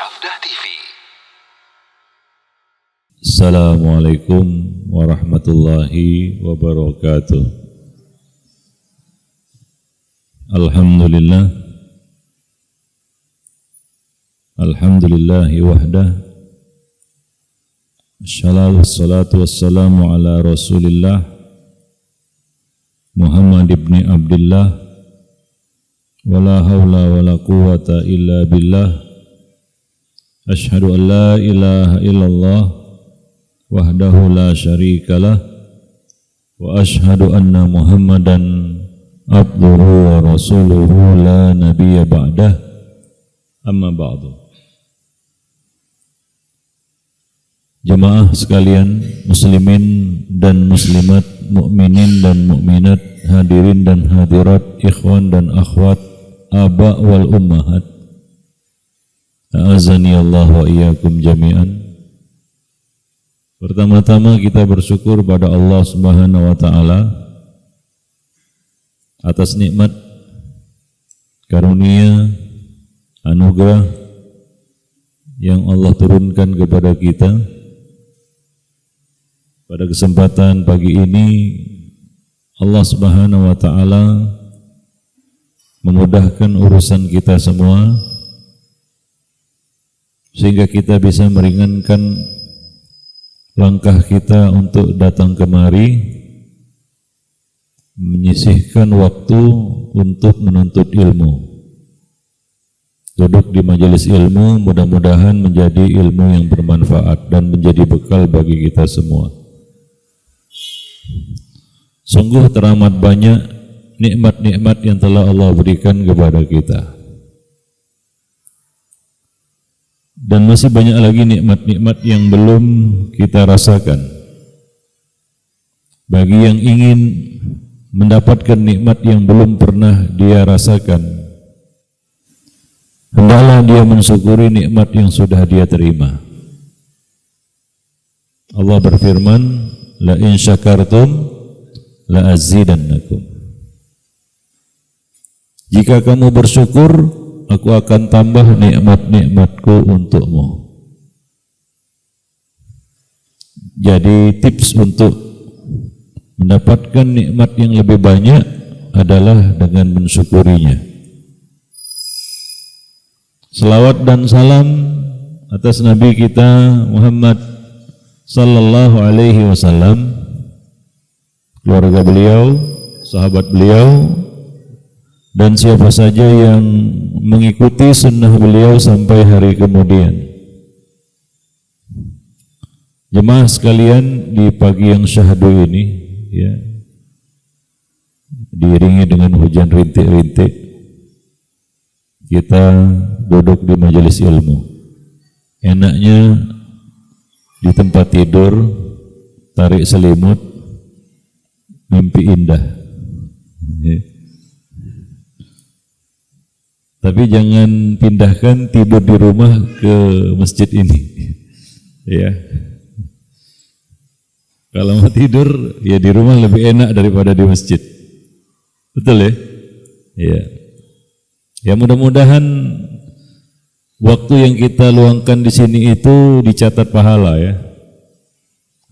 Safdah TV. Assalamualaikum warahmatullahi wabarakatuh. Alhamdulillah. Alhamdulillahi wahdah. Assalatu wassalamu ala Rasulillah Muhammad ibn Abdullah. Wala hawla wala quwwata illa billah. Ashhadu an la ilaha illallah wahdahu la syarikalah wa ashhadu anna Muhammadan abduhu wa rasuluhu la nabiyya ba'dah. Amma ba'du. Jemaah sekalian, muslimin dan muslimat, mukminin dan mukminat, hadirin dan hadirat, ikhwan dan akhwat, aba wal ummahat, a'azani Allah wa iyyakum jami'an. Pertama-tama kita bersyukur pada Allah Subhanahu wa taala atas nikmat, karunia, anugerah yang Allah turunkan kepada kita. Pada kesempatan pagi ini Allah Subhanahu wa taala memudahkan urusan kita semua sehingga kita bisa meringankan langkah kita untuk datang kemari, menyisihkan waktu untuk menuntut ilmu. Duduk di majelis ilmu mudah-mudahan menjadi ilmu yang bermanfaat dan menjadi bekal bagi kita semua. Sungguh teramat banyak nikmat-nikmat yang telah Allah berikan kepada kita, dan masih banyak lagi nikmat-nikmat yang belum kita rasakan. Bagi yang ingin mendapatkan nikmat yang belum pernah dia rasakan, hendaklah dia mensyukuri nikmat yang sudah dia terima. Allah berfirman, la in syakartum la azidannakum. Jika kamu bersyukur, aku akan tambah nikmat-nikmatku untukmu. Jadi tips untuk mendapatkan nikmat yang lebih banyak adalah dengan mensyukurinya. Selawat dan salam atas Nabi kita Muhammad sallallahu alaihi wasallam, keluarga beliau, sahabat beliau, dan siapa saja yang mengikuti sunnah beliau sampai hari kemudian. Jemaah sekalian, di pagi yang syahdu ini, ya, diiringi dengan hujan rintik-rintik, kita duduk di majelis ilmu. Enaknya di tempat tidur, tarik selimut, mimpi indah. Tapi jangan pindahkan tidur di rumah ke masjid ini. Ya. Kalau mau tidur ya di rumah lebih enak daripada di masjid. Betul ya? Ya. Ya, mudah-mudahan waktu yang kita luangkan di sini itu dicatat pahala ya.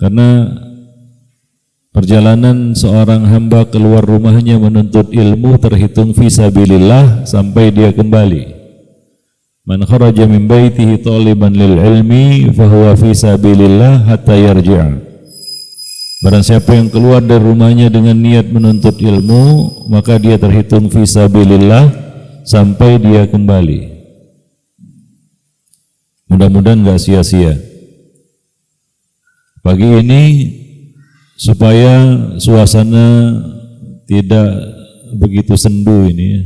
Karena perjalanan seorang hamba keluar rumahnya menuntut ilmu terhitung fisabilillah sampai dia kembali. Man kharaja min baitihi taliban lil ilmi fahuwa fisabilillah hatta yarji'a. Barang siapa yang keluar dari rumahnya dengan niat menuntut ilmu, maka dia terhitung fisabilillah sampai dia kembali. Mudah-mudahan enggak sia-sia. Pagi ini supaya suasana tidak begitu sendu ini ya,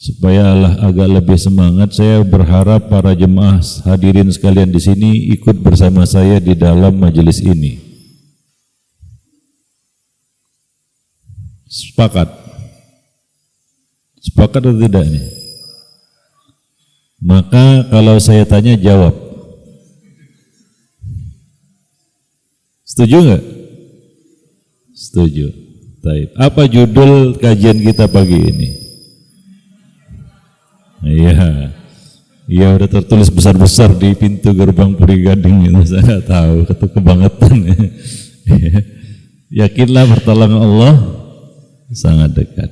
supaya agak lebih semangat, saya berharap para jemaah hadirin sekalian di sini ikut bersama saya di dalam majelis ini. Sepakat? Sepakat atau tidak nih? Maka kalau saya tanya jawab. Setuju nggak? Setuju. Baik. Apa judul kajian kita pagi ini? Iya. Ya udah tertulis besar-besar di pintu gerbang Puri Gading itu, saya nggak tahu, itu kebangetan. Yakinlah pertolongan Allah sangat dekat.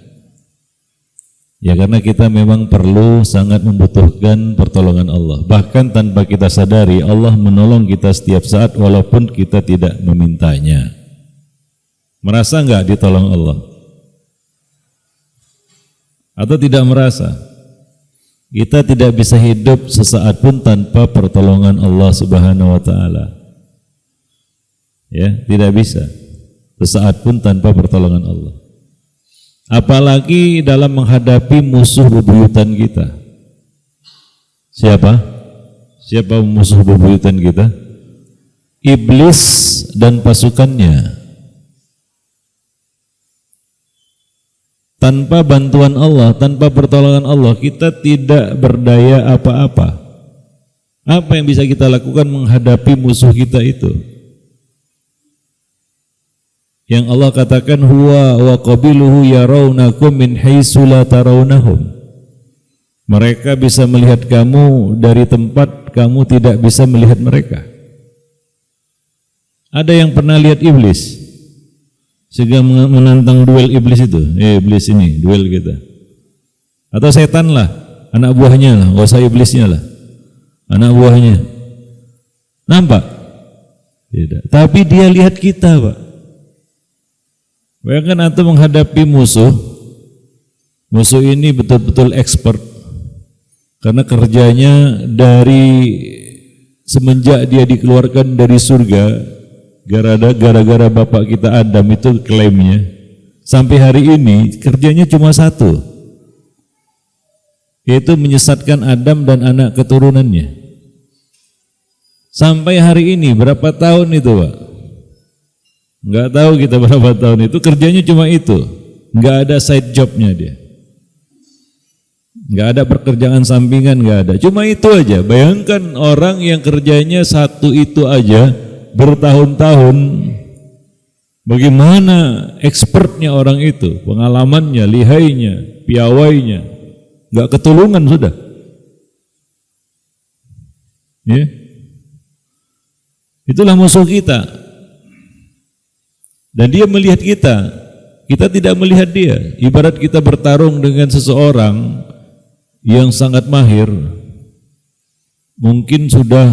Ya karena kita memang perlu sangat membutuhkan pertolongan Allah. Bahkan tanpa kita sadari Allah menolong kita setiap saat walaupun kita tidak memintanya. Merasa nggak ditolong Allah? Atau tidak merasa? Kita tidak bisa hidup sesaat pun tanpa pertolongan Allah Subhanahu wa taala. Ya, tidak bisa. Sesaat pun tanpa pertolongan Allah. Apalagi dalam menghadapi musuh bebuyutan kita. Siapa? Siapa musuh bebuyutan kita? Iblis dan pasukannya. Tanpa bantuan Allah, tanpa pertolongan Allah, kita tidak berdaya apa-apa. Apa yang bisa kita lakukan menghadapi musuh kita itu? Yang Allah katakan huwa wa qabiluhu yarawnakum min haitsu la tarawnahum. Mereka bisa melihat kamu dari tempat kamu tidak bisa melihat mereka. Ada yang pernah lihat iblis? Sehingga menantang duel iblis itu, iblis ini duel kita. Atau setan lah, anak buahnya lah, nggak usah iblisnya lah, anak buahnya. Nampak? Tidak. Tapi dia lihat kita, Pak. Bayangkan antum menghadapi musuh ini betul-betul expert, karena kerjanya dari semenjak dia dikeluarkan dari surga. Gara-gara bapak kita Adam itu klaimnya sampai hari ini kerjanya cuma satu, yaitu menyesatkan Adam dan anak keturunannya. Sampai hari ini berapa tahun itu, Pak? Enggak tahu kita berapa tahun itu, kerjanya cuma itu, enggak ada side jobnya dia, enggak ada pekerjaan sampingan, enggak ada, cuma itu aja. Bayangkan orang yang kerjanya satu itu aja bertahun-tahun, bagaimana expertnya orang itu, pengalamannya, lihainya, piawainya, nggak ketulungan sudah. Ya, itulah musuh kita. Dan dia melihat kita, kita tidak melihat dia. Ibarat kita bertarung dengan seseorang yang sangat mahir, mungkin sudah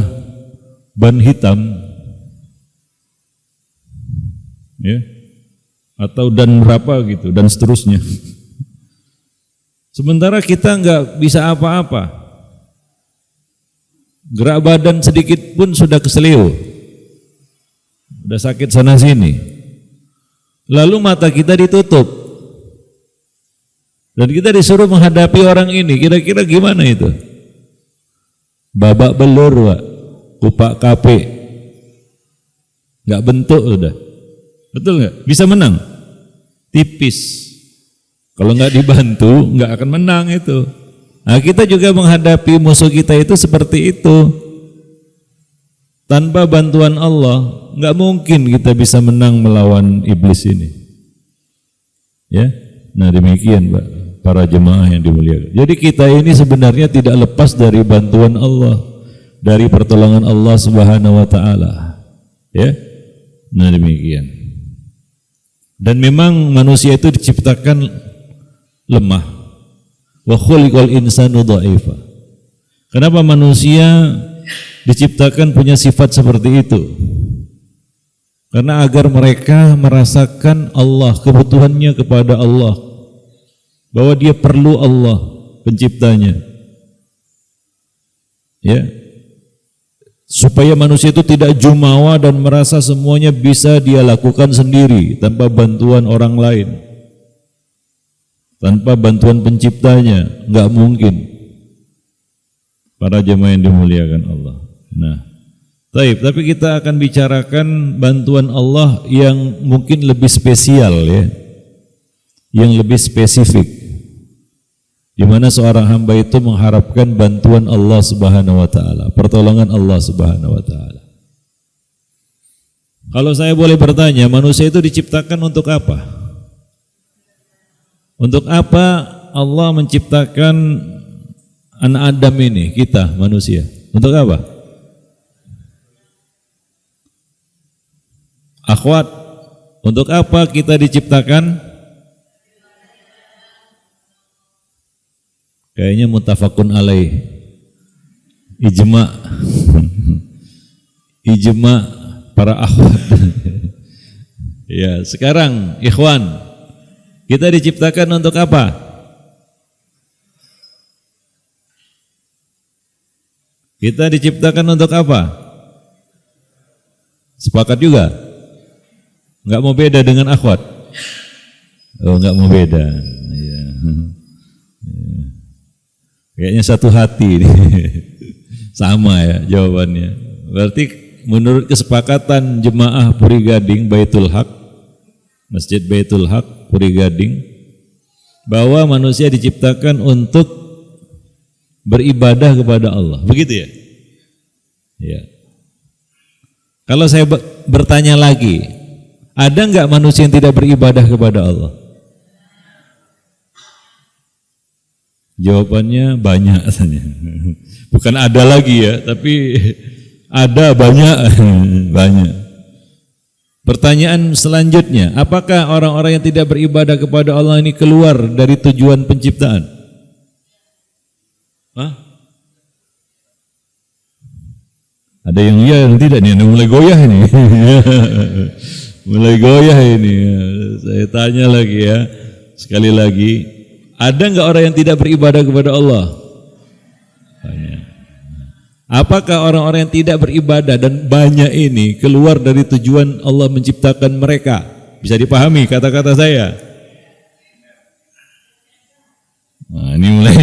ban hitam, ya, atau dan berapa gitu, dan seterusnya. Sementara kita nggak bisa apa-apa, gerak badan sedikit pun sudah keselio, udah sakit sana sini. Lalu mata kita ditutup dan kita disuruh menghadapi orang ini. Kira-kira gimana itu? Babak belur, Pak, kupak kape, nggak bentuk udah. Betul nggak? Bisa menang? Tipis. Kalau nggak dibantu, nggak akan menang itu. Nah, kita juga menghadapi musuh kita itu seperti itu. Tanpa bantuan Allah, nggak mungkin kita bisa menang melawan iblis ini. Ya, nah demikian, Pak, para jemaah yang dimuliakan. Jadi kita ini sebenarnya tidak lepas dari bantuan Allah, dari pertolongan Allah Subhanahu Wa Taala. Ya, nah demikian. Dan memang manusia itu diciptakan lemah. Wa khuliqal insanu dha'ifa. Kenapa manusia diciptakan punya sifat seperti itu? Karena agar mereka merasakan Allah, kebutuhannya kepada Allah, bahwa dia perlu Allah penciptanya. Ya. Supaya manusia itu tidak jumawa dan merasa semuanya bisa dia lakukan sendiri tanpa bantuan orang lain, tanpa bantuan penciptanya, enggak mungkin. Para jemaah yang dimuliakan Allah. Nah, tapi kita akan bicarakan bantuan Allah yang mungkin lebih spesial, ya, yang lebih spesifik, di mana seorang hamba itu mengharapkan bantuan Allah Subhanahu wa taala, pertolongan Allah Subhanahu wa taala. Kalau saya boleh bertanya, manusia itu diciptakan untuk apa? Untuk apa Allah menciptakan anak Adam ini, kita manusia, untuk apa? Akhwat, untuk apa kita diciptakan? Kayaknya muttafaqun alaih, ijma ijma para akhwat. Ya, sekarang ikhwan, kita diciptakan untuk apa? Kita diciptakan untuk apa? Sepakat juga? Enggak mau beda dengan akhwat? Oh, enggak mau beda. Ya. Kayaknya satu hati nih. Sama ya jawabannya. Berarti menurut kesepakatan jemaah Puri Gading Baitul Haq, Masjid Baitul Haq Puri Gading, bahwa manusia diciptakan untuk beribadah kepada Allah. Begitu ya? Ya. Kalau saya bertanya lagi, ada enggak manusia yang tidak beribadah kepada Allah? Jawabannya banyak katanya. Bukan ada lagi ya, tapi ada banyak. Banyak. Pertanyaan selanjutnya, apakah orang-orang yang tidak beribadah kepada Allah ini keluar dari tujuan penciptaan? Hah? Ada yang iya dan tidak nih, mulai goyah ini. Mulai goyah ini. Saya tanya lagi ya, sekali lagi, ada enggak orang yang tidak beribadah kepada Allah? Banyak. Apakah orang-orang yang tidak beribadah dan banyak ini keluar dari tujuan Allah menciptakan mereka? Bisa dipahami kata-kata saya? Nah, ini mulai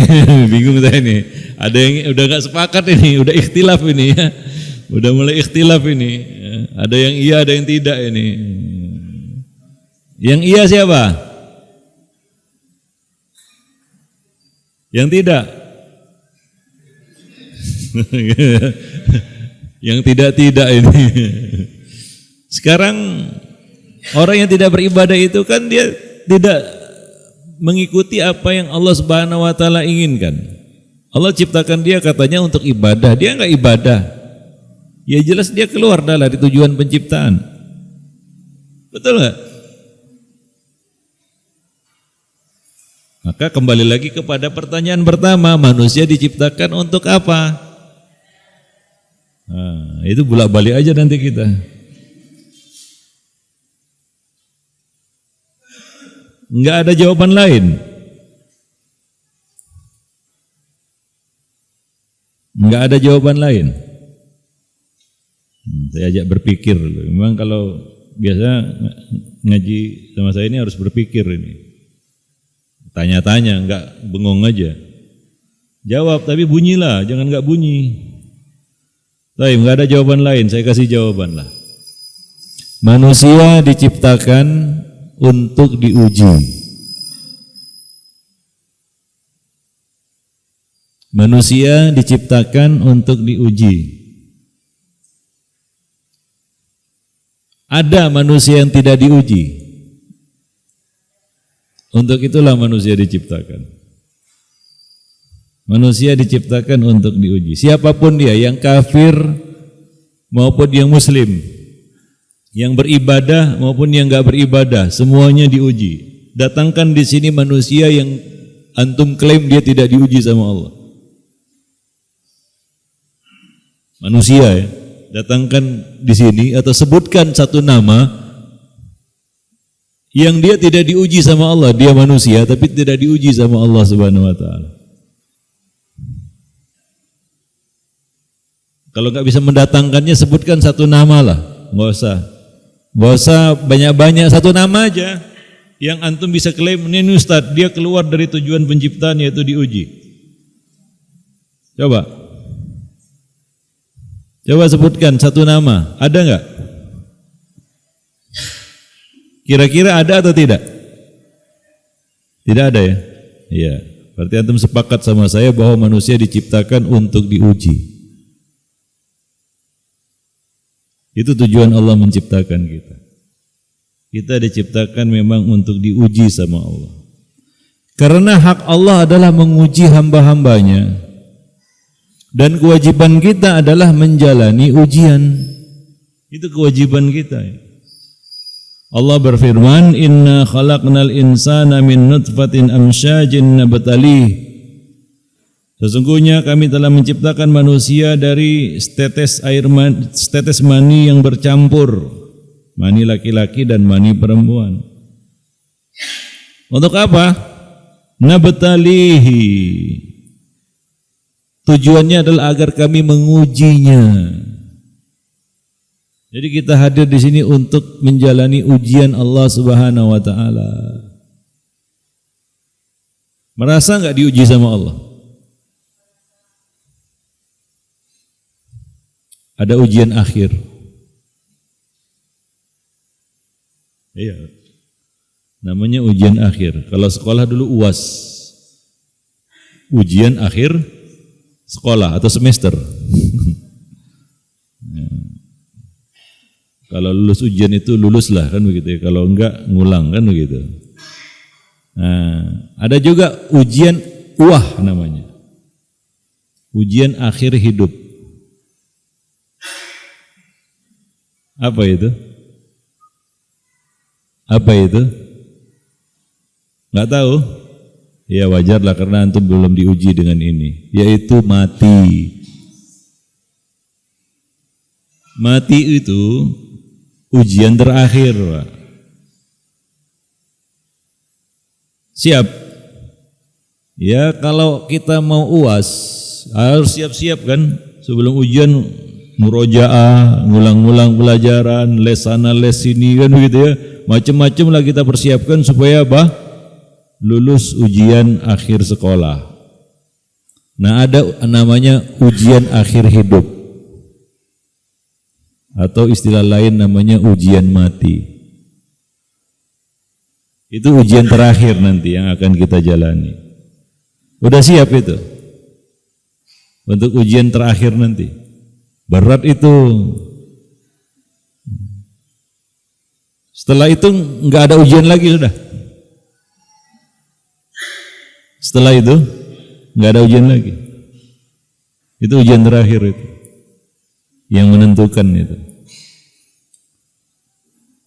bingung saya ini. Ada yang udah enggak sepakat ini, udah ikhtilaf ini ya. Udah mulai ikhtilaf ini. Ada yang iya, ada yang tidak ini. Yang iya siapa? Yang tidak? Yang tidak ini. Sekarang orang yang tidak beribadah itu kan dia tidak mengikuti apa yang Allah Subhanahu wa taala inginkan. Allah ciptakan dia katanya untuk ibadah, dia enggak ibadah. Ya jelas dia keluar dari tujuan penciptaan. Betul enggak? Maka kembali lagi kepada pertanyaan pertama, manusia diciptakan untuk apa? Nah, itu bolak-balik aja nanti kita. Enggak ada jawaban lain. Enggak ada jawaban lain. Saya ajak berpikir. Memang kalau biasa ngaji sama saya ini harus berpikir ini. Tanya-tanya, enggak bengong aja. Jawab, tapi bunyilah, jangan enggak bunyi. Tapi enggak ada jawaban lain, saya kasih jawaban lah. Manusia diciptakan untuk diuji. Manusia diciptakan untuk diuji. Ada manusia yang tidak diuji. Untuk itulah manusia diciptakan. Manusia diciptakan untuk diuji. Siapapun dia, yang kafir maupun yang muslim, yang beribadah maupun yang enggak beribadah, semuanya diuji. Datangkan di sini manusia yang antum klaim dia tidak diuji sama Allah. Manusia ya, datangkan di sini atau sebutkan satu nama yang dia tidak diuji sama Allah, dia manusia tapi tidak diuji sama Allah Subhanahu wa taala. Kalau enggak bisa mendatangkannya, sebutkan satu nama lah, enggak usah banyak-banyak, satu nama aja yang antum bisa klaim ini Ustaz, dia keluar dari tujuan penciptaan yaitu diuji. Coba sebutkan satu nama, ada enggak? Kira-kira ada atau tidak? Tidak ada ya? Iya. Berarti antum sepakat sama saya bahwa manusia diciptakan untuk diuji. Itu tujuan Allah menciptakan kita. Kita diciptakan memang untuk diuji sama Allah. Karena hak Allah adalah menguji hamba-hambanya. Dan kewajiban kita adalah menjalani ujian. Itu kewajiban kita. Allah berfirman, "Inna khalaqnal insana min nutfatin amsyajin nabtalih." Sesungguhnya kami telah menciptakan manusia dari setetes mani yang bercampur, mani laki-laki dan mani perempuan. Untuk apa? Nabtalihi. Tujuannya adalah agar kami mengujinya. Jadi kita hadir di sini untuk menjalani ujian Allah Subhanahu wa taala. Merasa enggak diuji sama Allah? Ada ujian akhir. Iya. Namanya ujian akhir. Kalau sekolah dulu UAS. Ujian akhir sekolah atau semester. Ya. Kalau lulus ujian itu luluslah kan begitu ya. Kalau enggak ngulang kan begitu. Nah, ada juga ujian uah namanya. Ujian akhir hidup. Apa itu? Apa itu? Enggak tahu? Ya wajarlah karena antum belum diuji dengan ini, yaitu mati. Mati itu ujian terakhir, Pak. Siap? Ya kalau kita mau UAS harus siap-siap kan sebelum ujian, murojaah, ngulang-ngulang pelajaran, les sana les sini kan begitu ya. Macam-macam lah kita persiapkan supaya apa? Lulus ujian akhir sekolah. Nah, ada namanya ujian akhir hidup. Atau istilah lain namanya ujian mati. Itu ujian terakhir nanti yang akan kita jalani. Udah siap itu? Untuk ujian terakhir nanti. Berat itu. Setelah itu enggak ada ujian lagi sudah. Setelah itu enggak ada ujian lagi. Itu ujian terakhir itu. Yang menentukan itu.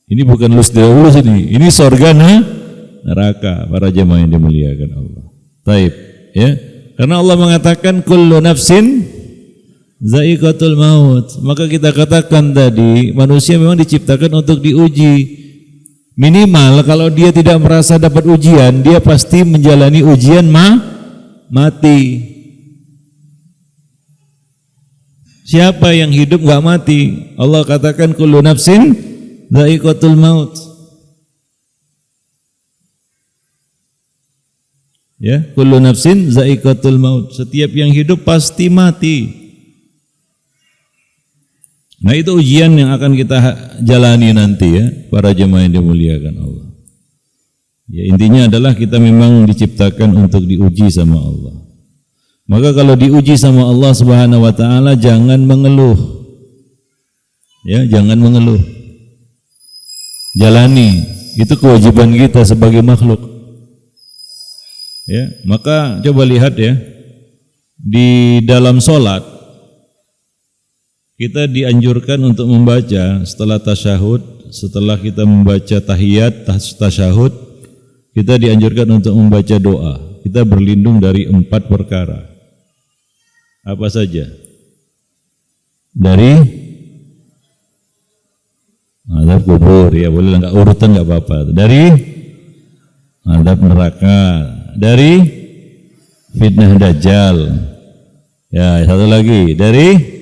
Ini bukan lulus tidak lulus ini. Ini surga neraka para jemaah yang dimuliakan Allah. Taib, ya. Karena Allah mengatakan kullu nafsin za'iqatul maut. Maka kita katakan tadi manusia memang diciptakan untuk diuji. Minimal kalau dia tidak merasa dapat ujian, dia pasti menjalani ujian mati. Siapa yang hidup enggak mati? Allah katakan kullu nafsin dha'iqatul maut. Ya, kullu nafsin dha'iqatul maut. Setiap yang hidup pasti mati. Nah, itu ujian yang akan kita jalani nanti ya, para jemaah yang dimuliakan Allah. Ya, intinya adalah kita memang diciptakan untuk diuji sama Allah. Maka kalau diuji sama Allah Subhanahu wa taala jangan mengeluh. Ya, jangan mengeluh. Jalani, itu kewajiban kita sebagai makhluk. Ya, maka coba lihat ya. Di dalam salat kita dianjurkan untuk membaca setelah tasyahud, setelah kita membaca tahiyat, tasyahud, kita dianjurkan untuk membaca doa. Kita berlindung dari 4 perkara. Apa saja? Dari azab kubur, ya boleh enggak urutan enggak apa-apa. Dari azab neraka, dari fitnah dajjal. Ya, satu lagi, dari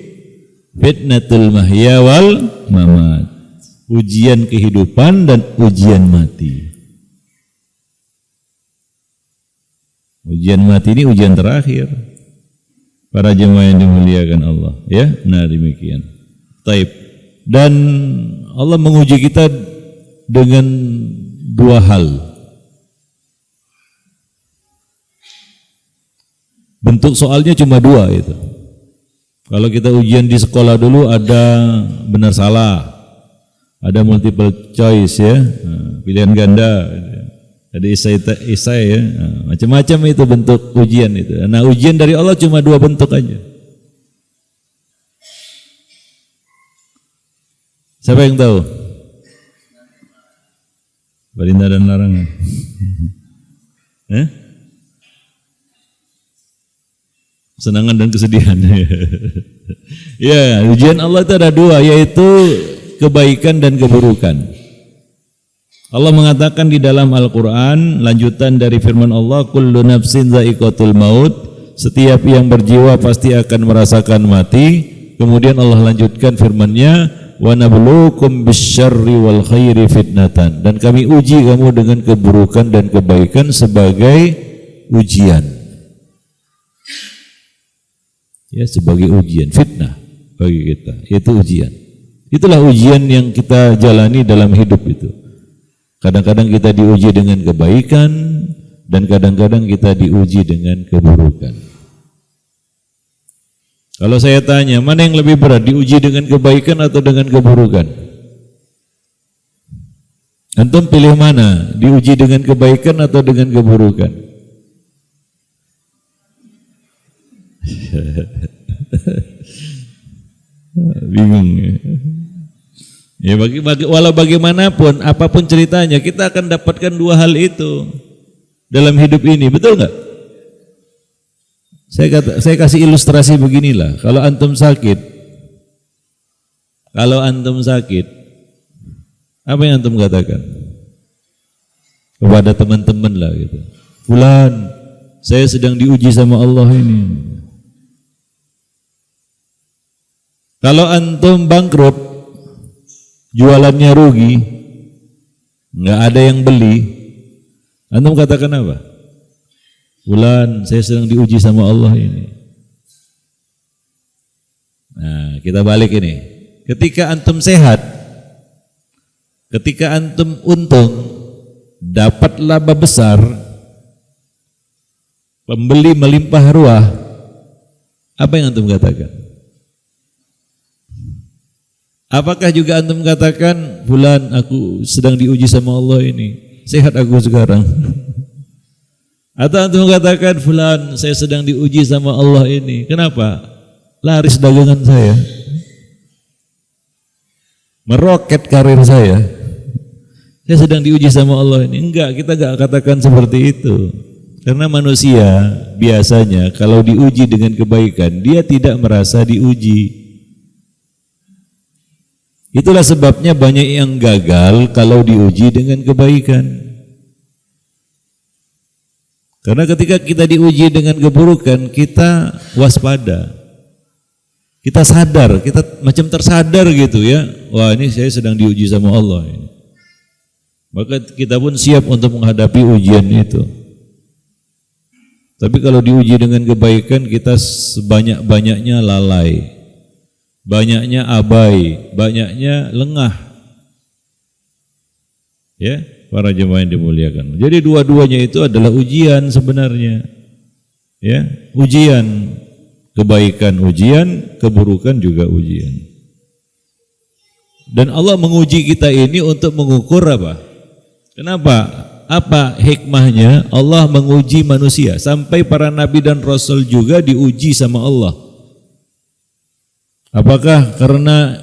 fitnatul mahya wal mamat. Ujian kehidupan dan ujian mati. Ujian mati ini ujian terakhir. Para jemaah yang dimuliakan Allah, ya. Nah, demikian. Taib. Dan Allah menguji kita dengan 2 hal. Bentuk soalnya cuma 2 itu. Kalau kita ujian di sekolah dulu ada benar salah, ada multiple choice ya, pilihan ganda, ada isai ya, macam-macam itu bentuk ujian itu. Nah, ujian dari Allah cuma 2 bentuk aja. Siapa yang tahu? Perintah dan larangan. Kesenangan dan kesedihan. Ya, ujian Allah itu ada dua, yaitu kebaikan dan keburukan. Allah mengatakan di dalam Al-Quran, lanjutan dari firman Allah, kullu nafsin za'iqatul maut, setiap yang berjiwa pasti akan merasakan mati. Kemudian Allah lanjutkan firman-Nya, wa nabluukum bisyarri wal khairi fitnatan, dan kami uji kamu dengan keburukan dan kebaikan sebagai ujian. Ya, sebagai ujian, fitnah bagi kita, itu ujian. Itulah ujian yang kita jalani dalam hidup itu. Kadang-kadang kita diuji dengan kebaikan dan kadang-kadang kita diuji dengan keburukan. Kalau saya tanya, mana yang lebih berat, diuji dengan kebaikan atau dengan keburukan? Antum pilih mana? Diuji dengan kebaikan atau dengan keburukan? Bingung ya. Ya walau bagaimanapun, apapun ceritanya, kita akan dapatkan dua hal itu dalam hidup ini, betul nggak? Saya kasih ilustrasi beginilah. Kalau antum sakit, apa yang antum katakan kepada teman-teman lah gitu? Fulan, saya sedang diuji sama Allah ini. Kalau antum bangkrut, jualannya rugi, nggak ada yang beli, antum katakan apa? Fulan, saya sedang diuji sama Allah ini. Nah, kita balik ini. Ketika antum sehat, ketika antum untung, dapat laba besar, pembeli melimpah ruah, apa yang antum katakan? Apakah juga antum katakan, fulan, aku sedang diuji sama Allah ini, sehat aku sekarang? Atau antum katakan, fulan, saya sedang diuji sama Allah ini, kenapa? Laris dagangan saya, meroket karir saya sedang diuji sama Allah ini. Enggak, kita enggak katakan seperti itu. Karena manusia biasanya kalau diuji dengan kebaikan, dia tidak merasa diuji. Itulah sebabnya banyak yang gagal kalau diuji dengan kebaikan. Karena ketika kita diuji dengan keburukan, kita waspada. Kita sadar, kita macam tersadar gitu ya. Wah, ini saya sedang diuji sama Allah ini. Maka kita pun siap untuk menghadapi ujian itu. Tapi kalau diuji dengan kebaikan, kita sebanyak-banyaknya lalai, banyaknya abai, banyaknya lengah. Ya, para jemaah yang dimuliakan. Jadi dua-duanya itu adalah ujian sebenarnya. Ya, ujian, kebaikan ujian, keburukan juga ujian. Dan Allah menguji kita ini untuk mengukur apa? Kenapa? Apa hikmahnya Allah menguji manusia? Sampai para nabi dan rasul juga diuji sama Allah. Apakah karena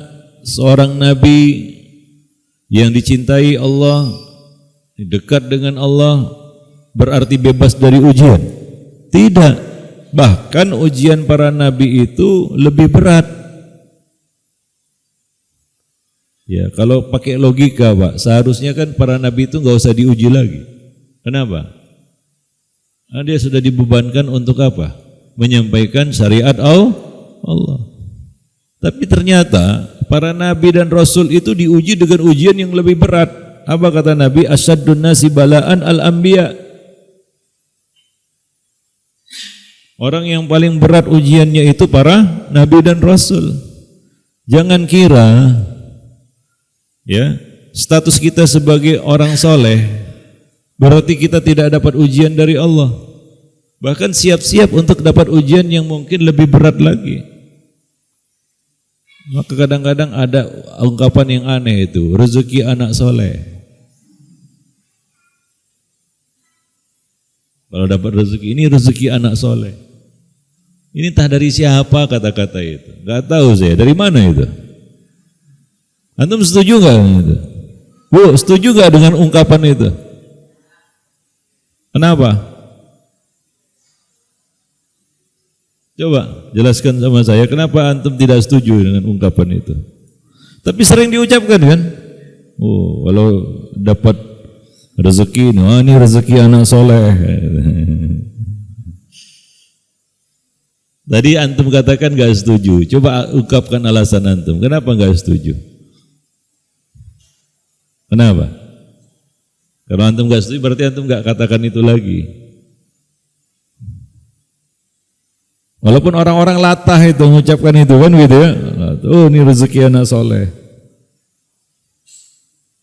seorang nabi yang dicintai Allah, dekat dengan Allah, berarti bebas dari ujian? Tidak. Bahkan ujian para nabi itu lebih berat. Ya, kalau pakai logika, Pak, seharusnya kan para nabi itu nggak usah diuji lagi. Kenapa? Nah, dia sudah dibebankan untuk apa? Menyampaikan syariat Allah. Tapi ternyata para nabi dan rasul itu diuji dengan ujian yang lebih berat. Apa kata Nabi? Asyaddun nasi bala'an al-anbiya. Orang yang paling berat ujiannya itu para nabi dan rasul. Jangan kira ya, status kita sebagai orang soleh berarti kita tidak dapat ujian dari Allah. Bahkan siap-siap untuk dapat ujian yang mungkin lebih berat lagi. Maka kadang-kadang ada ungkapan yang aneh itu, rezeki anak soleh. Kalau dapat rezeki, ini rezeki anak soleh. Ini entah dari siapa kata-kata itu, nggak tahu saya dari mana itu. Antum setuju nggak itu? Bu, setuju nggak dengan ungkapan itu? Kenapa? Coba jelaskan sama saya, kenapa antum tidak setuju dengan ungkapan itu? Tapi sering diucapkan kan? Oh, kalau dapat rezeki, ini rezeki anak soleh. Tadi antum katakan gak setuju. Coba ungkapkan alasan antum. Kenapa gak setuju? Kenapa? Kalau antum gak setuju berarti antum gak katakan itu lagi. Walaupun orang-orang latah itu mengucapkan itu kan gitu ya. Oh, ini rezeki anak soleh.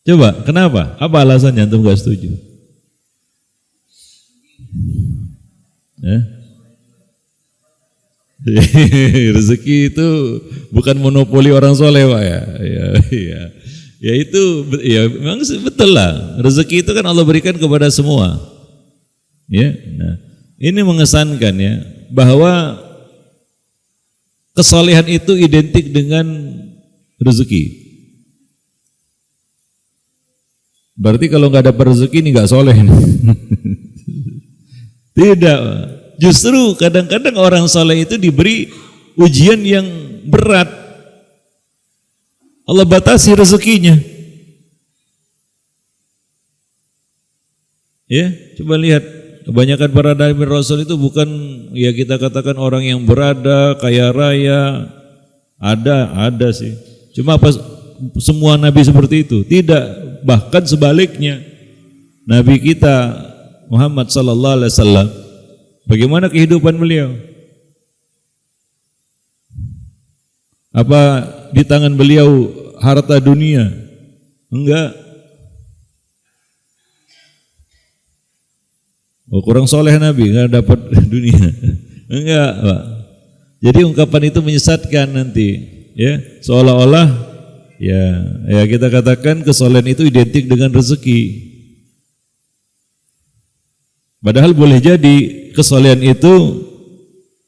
Coba, kenapa? Apa alasannya antum gak setuju? Rezeki itu bukan monopoli orang soleh, Pak ya. Ya itu, ya memang betul lah. Rezeki itu kan Allah berikan kepada semua. Ya, nah ini mengesankan ya bahwa kesolehan itu identik dengan rezeki. Berarti kalau nggak dapat rezeki ini nggak soleh. Tidak. Justru kadang-kadang orang soleh itu diberi ujian yang berat. Allah batasi rezekinya. Ya, coba lihat. Kebanyakan para nabi rasul itu bukan ya kita katakan orang yang berada, kaya raya. Ada sih. Cuma apa semua nabi seperti itu? Tidak, bahkan sebaliknya. Nabi kita Muhammad sallallahu alaihi wasallam, bagaimana kehidupan beliau? Apa di tangan beliau harta dunia? Enggak. Oh, kurang soleh Nabi, enggak dapat dunia. Enggak, Pak. Jadi ungkapan itu menyesatkan nanti, ya. Seolah-olah ya kita katakan kesolehan itu identik dengan rezeki. Padahal boleh jadi kesolehan itu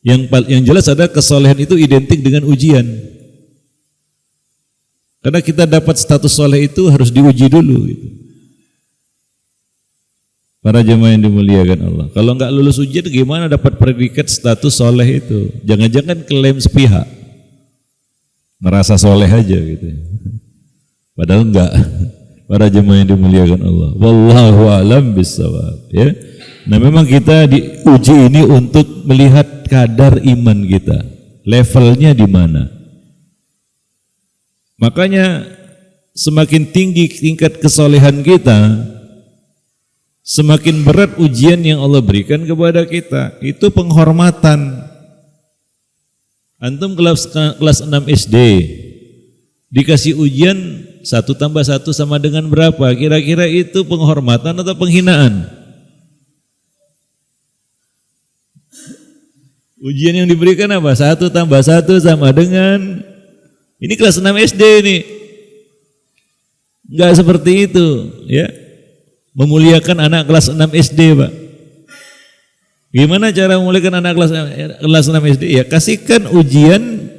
yang jelas ada kesolehan itu identik dengan ujian. Karena kita dapat status soleh itu harus diuji dulu gitu. Para jemaah yang dimuliakan Allah. Kalau enggak lulus ujian gimana dapat predikat status soleh itu? Jangan-jangan klaim sepihak. Merasa soleh aja gitu. Padahal enggak. Para jemaah yang dimuliakan Allah. Wallahu a'lam bissawab, ya. Nah, memang kita diuji ini untuk melihat kadar iman kita. Levelnya di mana? Makanya semakin tinggi tingkat kesolehan kita, semakin berat ujian yang Allah berikan kepada kita. Itu penghormatan. Antum kelas 6 SD dikasih ujian 1 tambah 1 sama dengan berapa? Kira-kira itu penghormatan atau penghinaan? Ujian yang diberikan apa? 1 tambah 1 sama dengan, ini kelas 6 SD ini. Enggak seperti itu, ya. Memuliakan anak kelas 6 SD, Pak. Gimana cara memuliakan anak kelas 6 SD? Ya, kasihkan ujian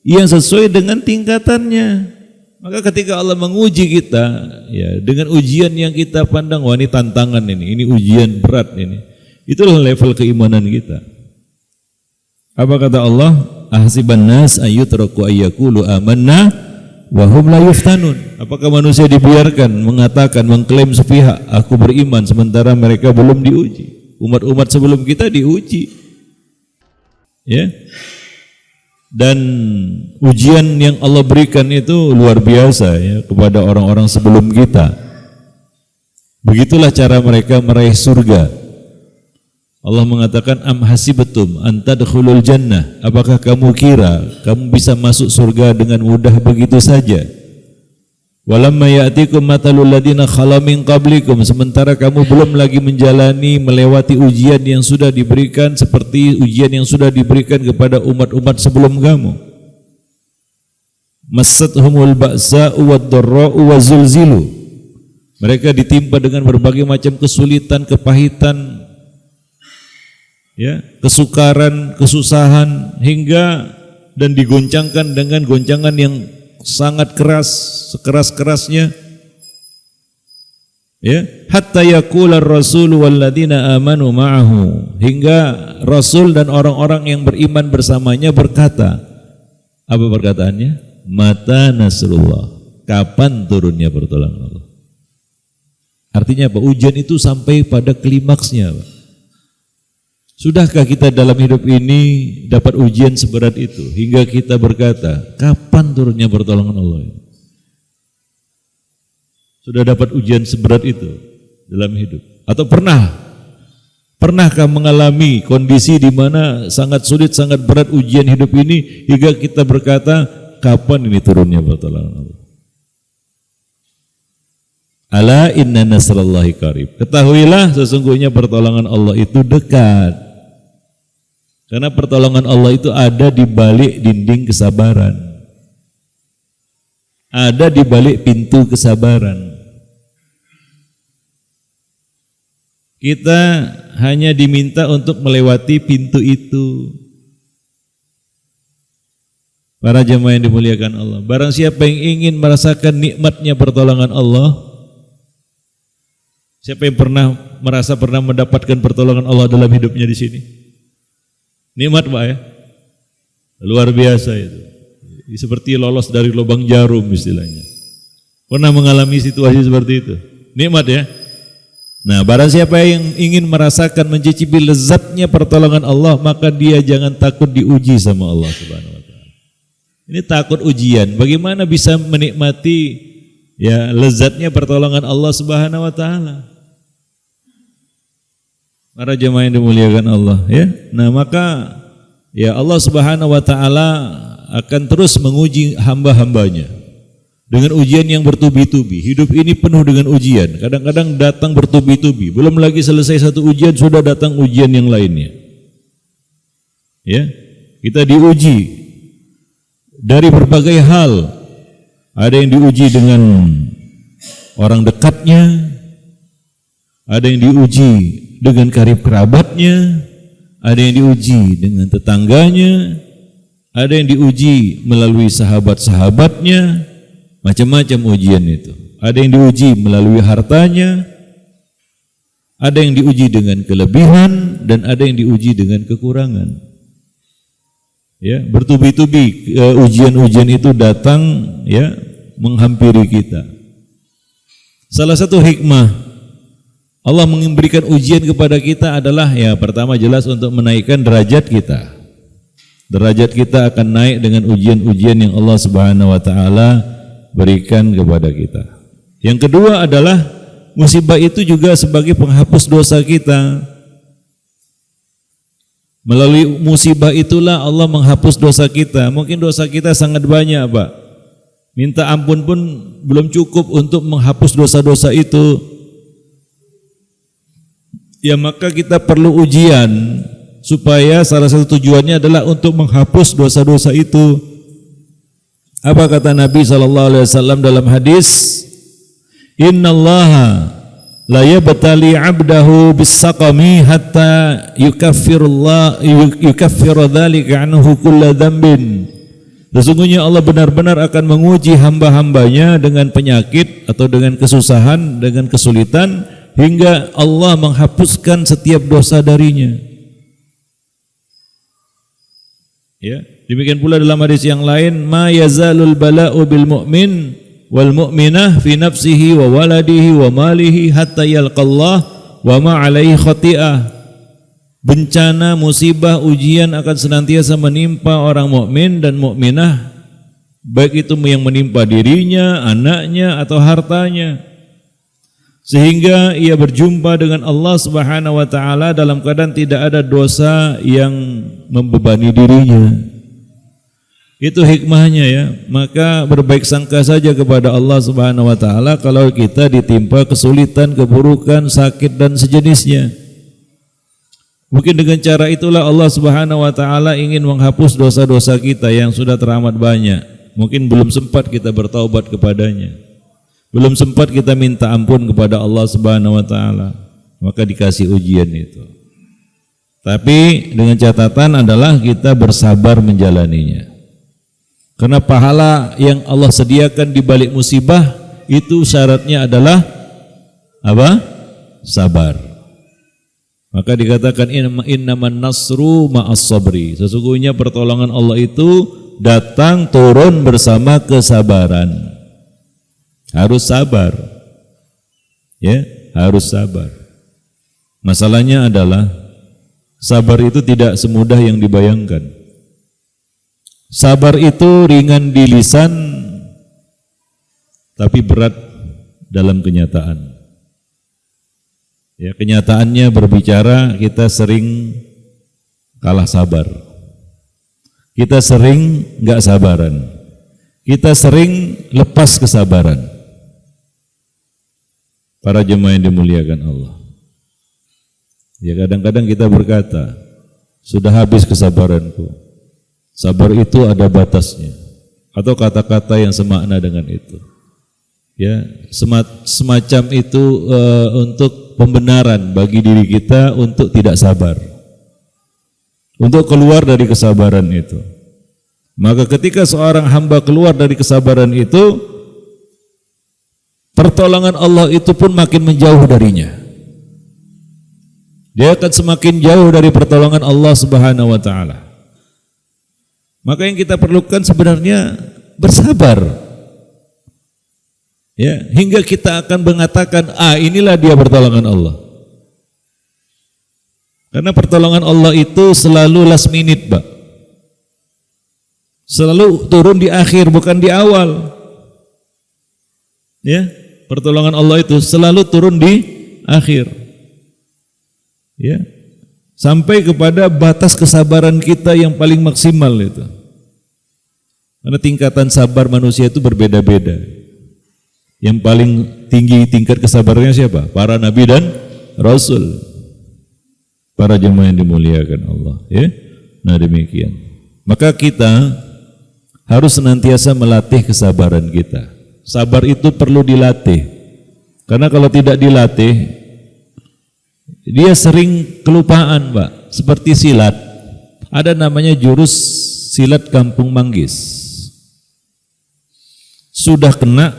yang sesuai dengan tingkatannya. Maka ketika Allah menguji kita, ya, dengan ujian yang kita pandang, wah ini tantangan ini ujian berat ini. Itulah level keimanan kita. Apa kata Allah? Ahsiban nas ayyutraku ayyaqulu amanna wa hum la yuftanun. Apakah manusia dibiarkan mengatakan, mengklaim sepihak, aku beriman sementara mereka belum diuji? Umat-umat sebelum kita diuji. Ya. Dan ujian yang Allah berikan itu luar biasa ya kepada orang-orang sebelum kita. Begitulah cara mereka meraih surga. Allah mengatakan am hasibatum an tadkhulul jannah, apakah kamu kira kamu bisa masuk surga dengan mudah begitu saja? Walamma ya'tikum matalul ladina khala min qablikum, sementara kamu belum lagi menjalani melewati ujian yang sudah diberikan seperti ujian yang sudah diberikan kepada umat-umat sebelum kamu. Massathumul ba'sa'u wad-dharra'u wa zulzilu, mereka ditimpa dengan berbagai macam kesulitan, kepahitan, ya, kesukaran, kesusahan, hingga dan digoncangkan dengan goncangan yang sangat keras, sekeras-kerasnya. Ya, hatta yaqula ar-rasul walladzina amanu ma'ahu, hingga Rasul dan orang-orang yang beriman bersamanya berkata, apa perkataannya? Mata nasrullah, kapan turunnya pertolongan Allah? Artinya apa? Ujian itu sampai pada klimaksnya, Pak. Sudahkah kita dalam hidup ini dapat ujian seberat itu hingga kita berkata, kapan turunnya pertolongan Allah? Sudah dapat ujian seberat itu dalam hidup? Atau pernahkah mengalami kondisi di mana sangat sulit, sangat berat ujian hidup ini hingga kita berkata, kapan ini turunnya pertolongan Allah? Ala inna nasrallahi qarib. Ketahuilah sesungguhnya pertolongan Allah itu dekat. Karena pertolongan Allah itu ada di balik dinding kesabaran. Ada di balik pintu kesabaran. Kita hanya diminta untuk melewati pintu itu. Para jemaah yang dimuliakan Allah, barang siapa yang ingin merasakan nikmatnya pertolongan Allah, siapa yang pernah mendapatkan pertolongan Allah dalam hidupnya di sini? Nikmat, Pak, ya? Luar biasa itu. Seperti lolos dari lubang jarum istilahnya. Pernah mengalami situasi seperti itu? Nikmat, ya? Nah, barang siapa yang ingin merasakan, mencicipi lezatnya pertolongan Allah, maka dia jangan takut diuji sama Allah Subhanahu wa taala. Ini takut ujian. Bagaimana bisa menikmati ya lezatnya pertolongan Allah Subhanahu wa taala? Para jemaah yang dimuliakan Allah, ya. Nah, maka ya Allah Subhanahu wa taala akan terus menguji hamba-hambanya dengan ujian yang bertubi-tubi. Hidup ini penuh dengan ujian. Kadang-kadang datang bertubi-tubi. Belum lagi selesai satu ujian sudah datang ujian yang lainnya. Ya, kita diuji dari berbagai hal. Ada yang diuji dengan orang dekatnya, ada yang diuji dengan karib kerabatnya, ada yang diuji dengan tetangganya, ada yang diuji melalui sahabat-sahabatnya. Macam-macam ujian itu. Ada yang diuji melalui hartanya, ada yang diuji dengan kelebihan, dan ada yang diuji dengan kekurangan. Ya, bertubi-tubi ujian-ujian itu datang ya menghampiri kita. Salah satu hikmah Allah memberikan ujian kepada kita adalah ya pertama jelas untuk menaikkan derajat kita. Derajat kita akan naik dengan ujian-ujian yang Allah Subhanahu wa taala berikan kepada kita. Yang kedua adalah musibah itu juga sebagai penghapus dosa kita. Melalui musibah itulah Allah menghapus dosa kita. Mungkin dosa kita sangat banyak, Pak. Minta ampun pun belum cukup untuk menghapus dosa-dosa itu. Ya maka kita perlu ujian supaya salah satu tujuannya adalah untuk menghapus dosa-dosa itu. Apa kata Nabi SAW dalam hadis? Innallaha la yabtali 'abdahu bis-saqami hatta yukaffiru dzalika anhu kulla dzambin. Sesungguhnya Allah benar-benar akan menguji hamba-hambanya dengan penyakit atau dengan kesusahan, dengan kesulitan hingga Allah menghapuskan setiap dosa darinya. Ya, demikian pula dalam hadis yang lain, ma yazalul bala'u bil mu'min wal mu'minah fi nafsihi wa waladihi wa malihi hatta yalqallah wa ma alaihi khati'ah. Bencana, musibah, ujian akan senantiasa menimpa orang mukmin dan mukminah, baik itu yang menimpa dirinya, anaknya atau hartanya, sehingga ia berjumpa dengan Allah Subhanahu wa taala dalam keadaan tidak ada dosa yang membebani dirinya. Itu hikmahnya ya. Maka berbaik sangka saja kepada Allah Subhanahu wa taala kalau kita ditimpa kesulitan, keburukan, sakit dan sejenisnya. Mungkin dengan cara itulah Allah Subhanahu wa taala ingin menghapus dosa-dosa kita yang sudah teramat banyak. Mungkin belum sempat kita bertaubat kepadanya. Belum sempat kita minta ampun kepada Allah Subhanahu wa taala, maka dikasih ujian itu. Tapi dengan catatan adalah kita bersabar menjalaninya. Karena pahala yang Allah sediakan di balik musibah itu syaratnya adalah apa? Sabar. Maka dikatakan innaman nasru ma'as sabri. Sesungguhnya pertolongan Allah itu datang turun bersama kesabaran. Harus sabar. Ya, harus sabar. Masalahnya adalah sabar itu tidak semudah yang dibayangkan. Sabar itu ringan di lisan tapi berat dalam kenyataan. Ya, kenyataannya berbicara kita sering kalah sabar. Kita sering enggak sabaran. Kita sering lepas kesabaran. Para jemaah yang dimuliakan Allah. Ya, kadang-kadang kita berkata, sudah habis kesabaranku. Sabar itu ada batasnya, atau kata-kata yang semakna dengan itu. Ya, semacam itu untuk pembenaran bagi diri kita untuk tidak sabar, untuk keluar dari kesabaran itu. Maka ketika seorang hamba keluar dari kesabaran itu, pertolongan Allah itu pun makin menjauh darinya. Dia akan semakin jauh dari pertolongan Allah Subhanahu wa taala. Maka yang kita perlukan sebenarnya bersabar. Ya, hingga kita akan mengatakan, inilah dia pertolongan Allah. Karena pertolongan Allah itu selalu last minute, Pak. Selalu turun di akhir, bukan di awal. Ya, pertolongan Allah itu selalu turun di akhir. Ya. Sampai kepada batas kesabaran kita yang paling maksimal itu. Karena tingkatan sabar manusia itu berbeda-beda. Yang paling tinggi tingkat kesabarannya siapa? Para nabi dan rasul. Para jemaah yang dimuliakan Allah, ya. Nah, demikian. Maka kita harus senantiasa melatih kesabaran kita. Sabar itu perlu dilatih. Karena kalau tidak dilatih, dia sering kelupaan, Pak. Seperti silat. Ada namanya jurus silat kampung manggis. Sudah kena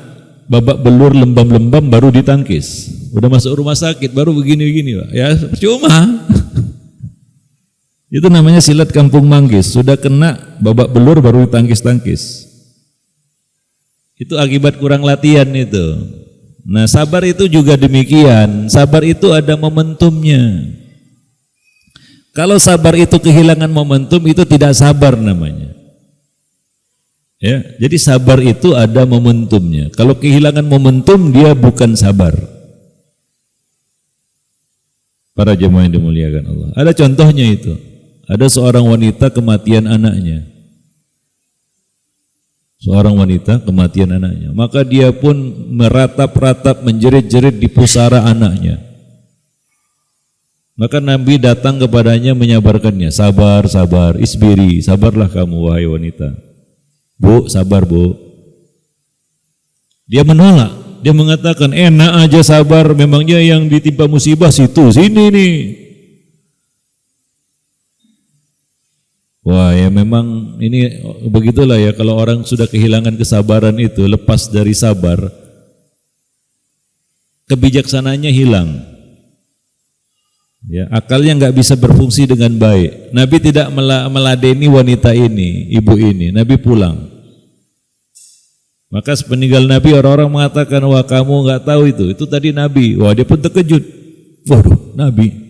babak belur lembam-lembam baru ditangkis. Udah masuk rumah sakit baru begini-begini, Pak. Ya, percuma. Itu namanya silat kampung manggis. Sudah kena babak belur baru ditangkis-tangkis. Itu akibat kurang latihan itu. Nah, sabar itu juga demikian. Sabar itu ada momentumnya. Kalau sabar itu kehilangan momentum, itu tidak sabar namanya. Ya, jadi sabar itu ada momentumnya. Kalau kehilangan momentum, dia bukan sabar. Para jemaah yang dimuliakan Allah. Ada contohnya itu. Ada seorang wanita kematian anaknya. Seorang wanita kematian anaknya. Maka dia pun meratap-ratap, menjerit-jerit di pusara anaknya. Maka Nabi datang kepadanya menyabarkannya. Sabar, sabar, isbiri, sabarlah kamu wahai wanita. Bu, sabar bu. Dia menolak. Dia mengatakan, enak aja sabar, memangnya yang ditimpa musibah situ, sini nih. Wah, ya memang ini begitulah ya, kalau orang sudah kehilangan kesabaran itu, lepas dari sabar, kebijaksananya hilang. Ya, akalnya nggak bisa berfungsi dengan baik. Nabi tidak meladeni wanita ini, ibu ini. Nabi pulang. Maka sepeninggal Nabi orang-orang mengatakan, wah kamu nggak tahu itu tadi Nabi. Wah, dia pun terkejut. Waduh, Nabi.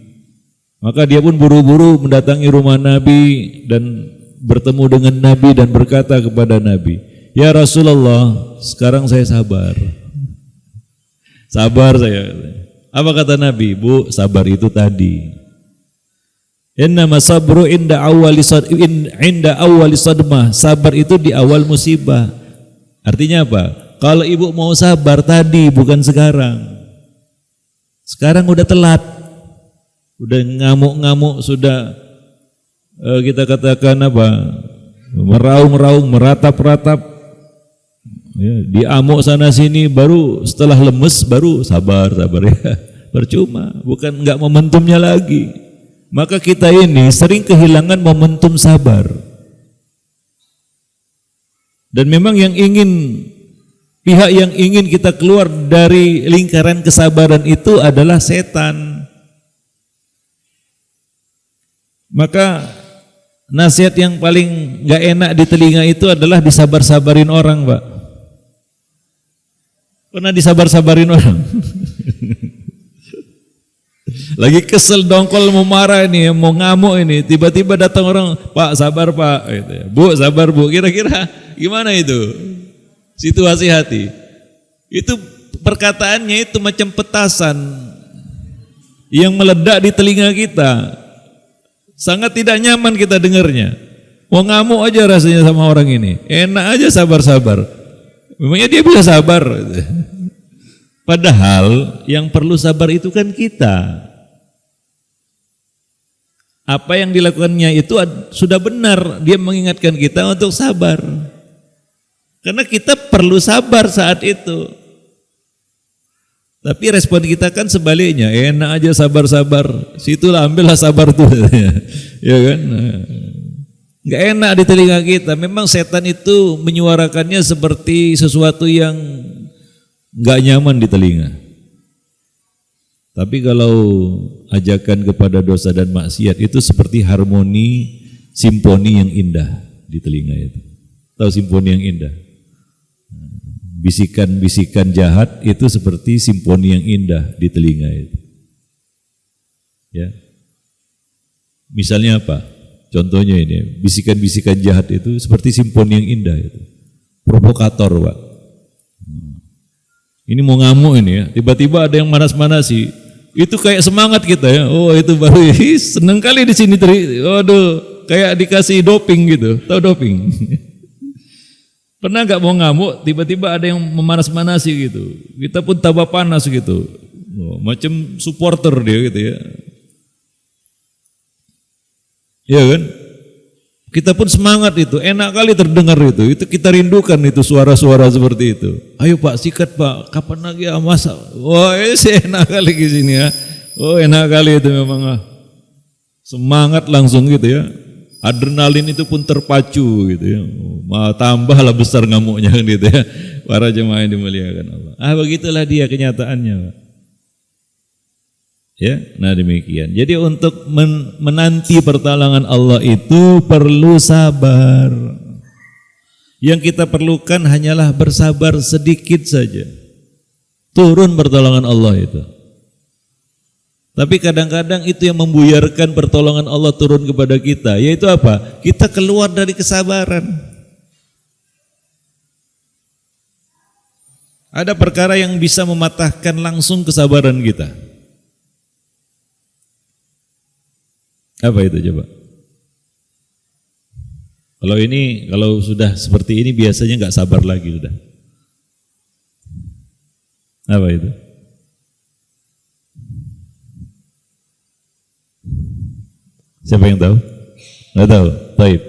Maka dia pun buru-buru mendatangi rumah Nabi dan bertemu dengan Nabi dan berkata kepada Nabi, ya Rasulullah, sekarang saya sabar. Sabar saya. Apa kata Nabi? Bu, sabar itu tadi. Innama sabru inda awwali sadmah. Sabar itu di awal musibah. Artinya apa? Kalau ibu mau sabar tadi, bukan sekarang. Sekarang udah telat. Udah ngamuk-ngamuk, sudah kita katakan apa? Meraung-raung, meratap-ratap. Ya, diamuk sana sini, baru setelah lemes baru sabar ya. Percuma, bukan enggak momentumnya lagi. Maka kita ini sering kehilangan momentum sabar. Dan memang pihak yang ingin kita keluar dari lingkaran kesabaran itu adalah setan. Maka nasihat yang paling gak enak di telinga itu adalah disabar-sabarin orang, Pak. Pernah disabar-sabarin orang? Lagi kesel, dongkol, mau marah ini, mau ngamuk ini, tiba-tiba datang orang, Pak sabar Pak, gitu ya. Bu sabar Bu, kira-kira gimana itu situasi hati? Itu perkataannya itu macam petasan yang meledak di telinga kita, sangat tidak nyaman kita dengarnya. Mau ngamuk aja rasanya sama orang ini, enak aja sabar-sabar, memangnya dia bisa sabar? Padahal yang perlu sabar itu kan kita. Apa yang dilakukannya itu sudah benar, dia mengingatkan kita untuk sabar. Karena kita perlu sabar saat itu. Tapi respon kita kan sebaliknya, enak aja sabar-sabar, situlah ambillah sabar tuh. Ya kan? Enggak enak di telinga kita. Memang setan itu menyuarakannya seperti sesuatu yang enggak nyaman di telinga. Tapi kalau ajakan kepada dosa dan maksiat itu seperti harmoni simfoni yang indah di telinga itu. Tahu simfoni yang indah? Bisikan-bisikan jahat itu seperti simfoni yang indah di telinga itu. Ya. Misalnya apa? Contohnya ini, bisikan-bisikan jahat itu seperti simfoni yang indah itu. Provokator, Pak. Ini mau ngamuk ini ya, tiba-tiba ada yang manas-manasi, itu kayak semangat kita ya. Oh itu baru, seneng kali di sini. Waduh, kayak dikasih doping gitu. Tahu doping? Pernah nggak mau ngamuk, tiba-tiba ada yang memanas-manasi gitu. Kita pun tambah panas gitu. Oh, macam supporter dia gitu ya. Iya kan? Kita pun semangat itu, enak kali terdengar itu kita rindukan itu suara-suara seperti itu. Ayo Pak, sikat Pak, kapan lagi ya masa? Wah enak kali di sini ya. Oh enak kali itu memang. Semangat langsung gitu ya. Adrenalin itu pun terpacu gitu ya. Tambahlah besar ngamuknya gitu ya. Para jemaah yang dimuliakan Allah. Begitulah dia kenyataannya Pak. Ya, nah demikian. Jadi untuk menanti pertolongan Allah itu perlu sabar. Yang kita perlukan hanyalah bersabar sedikit saja. Turun pertolongan Allah itu. Tapi kadang-kadang itu yang membuyarkan pertolongan Allah turun kepada kita. Yaitu apa? Kita keluar dari kesabaran. Ada perkara yang bisa mematahkan langsung kesabaran kita. Apa itu coba? Kalau sudah seperti ini biasanya nggak sabar lagi sudah. Apa itu? Siapa yang tahu? Nggak tahu. Baik.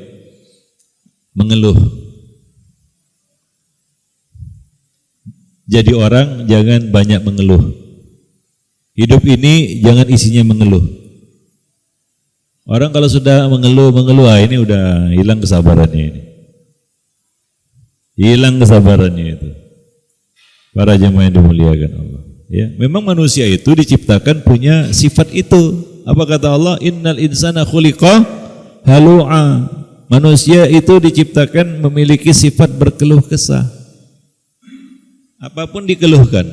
Mengeluh. Jadi orang jangan banyak mengeluh. Hidup ini jangan isinya mengeluh. Orang kalau sudah mengeluh, ini udah hilang kesabarannya ini. Hilang kesabarannya itu. Para jemaah yang dimuliakan Allah. Ya, memang manusia itu diciptakan punya sifat itu. Apa kata Allah? Innal insana khuliqa halu'a. Manusia itu diciptakan memiliki sifat berkeluh kesah. Apapun dikeluhkan,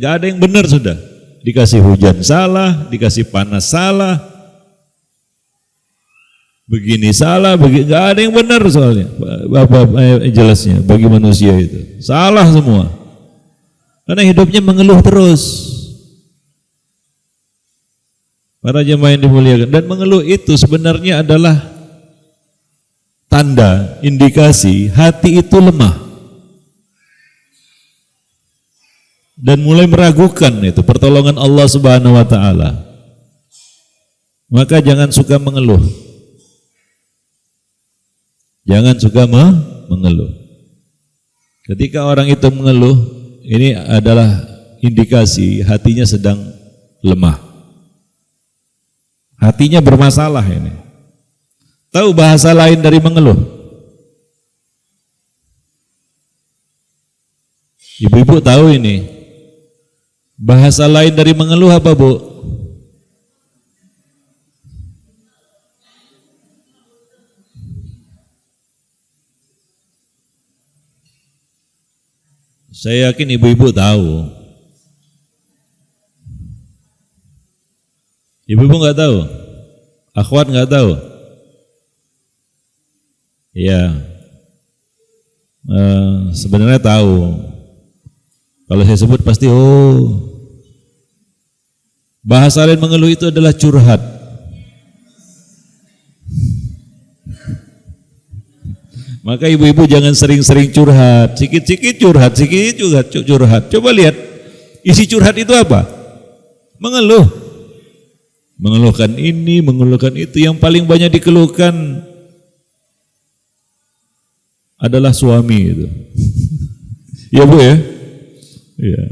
nggak ada yang benar sudah. Dikasih hujan salah, dikasih panas salah. Begini salah, nggak ada yang benar soalnya. Apa jelasnya bagi manusia itu salah semua. Karena hidupnya mengeluh terus. Para jemaah yang dimuliakan, dan mengeluh itu sebenarnya adalah tanda, indikasi hati itu lemah dan mulai meragukan itu pertolongan Allah Subhanahu wa taala. Maka jangan suka mengeluh. Jangan suka mengeluh. Ketika orang itu mengeluh, ini adalah indikasi hatinya sedang lemah. Hatinya bermasalah ini. Tahu bahasa lain dari mengeluh? Ibu-ibu tahu ini. Bahasa lain dari mengeluh apa, Bu? Saya yakin ibu-ibu tahu. Ibu-ibu nggak tahu? Akhwat nggak tahu? Iya. Sebenarnya tahu. Kalau saya sebut pasti bahasa lain mengeluh itu adalah curhat. Maka ibu-ibu jangan sering-sering curhat, sikit-sikit curhat, curhat. Coba lihat, isi curhat itu apa? Mengeluh. Mengeluhkan ini, mengeluhkan itu. Yang paling banyak dikeluhkan adalah suami itu. Ya Bu ya? Ya.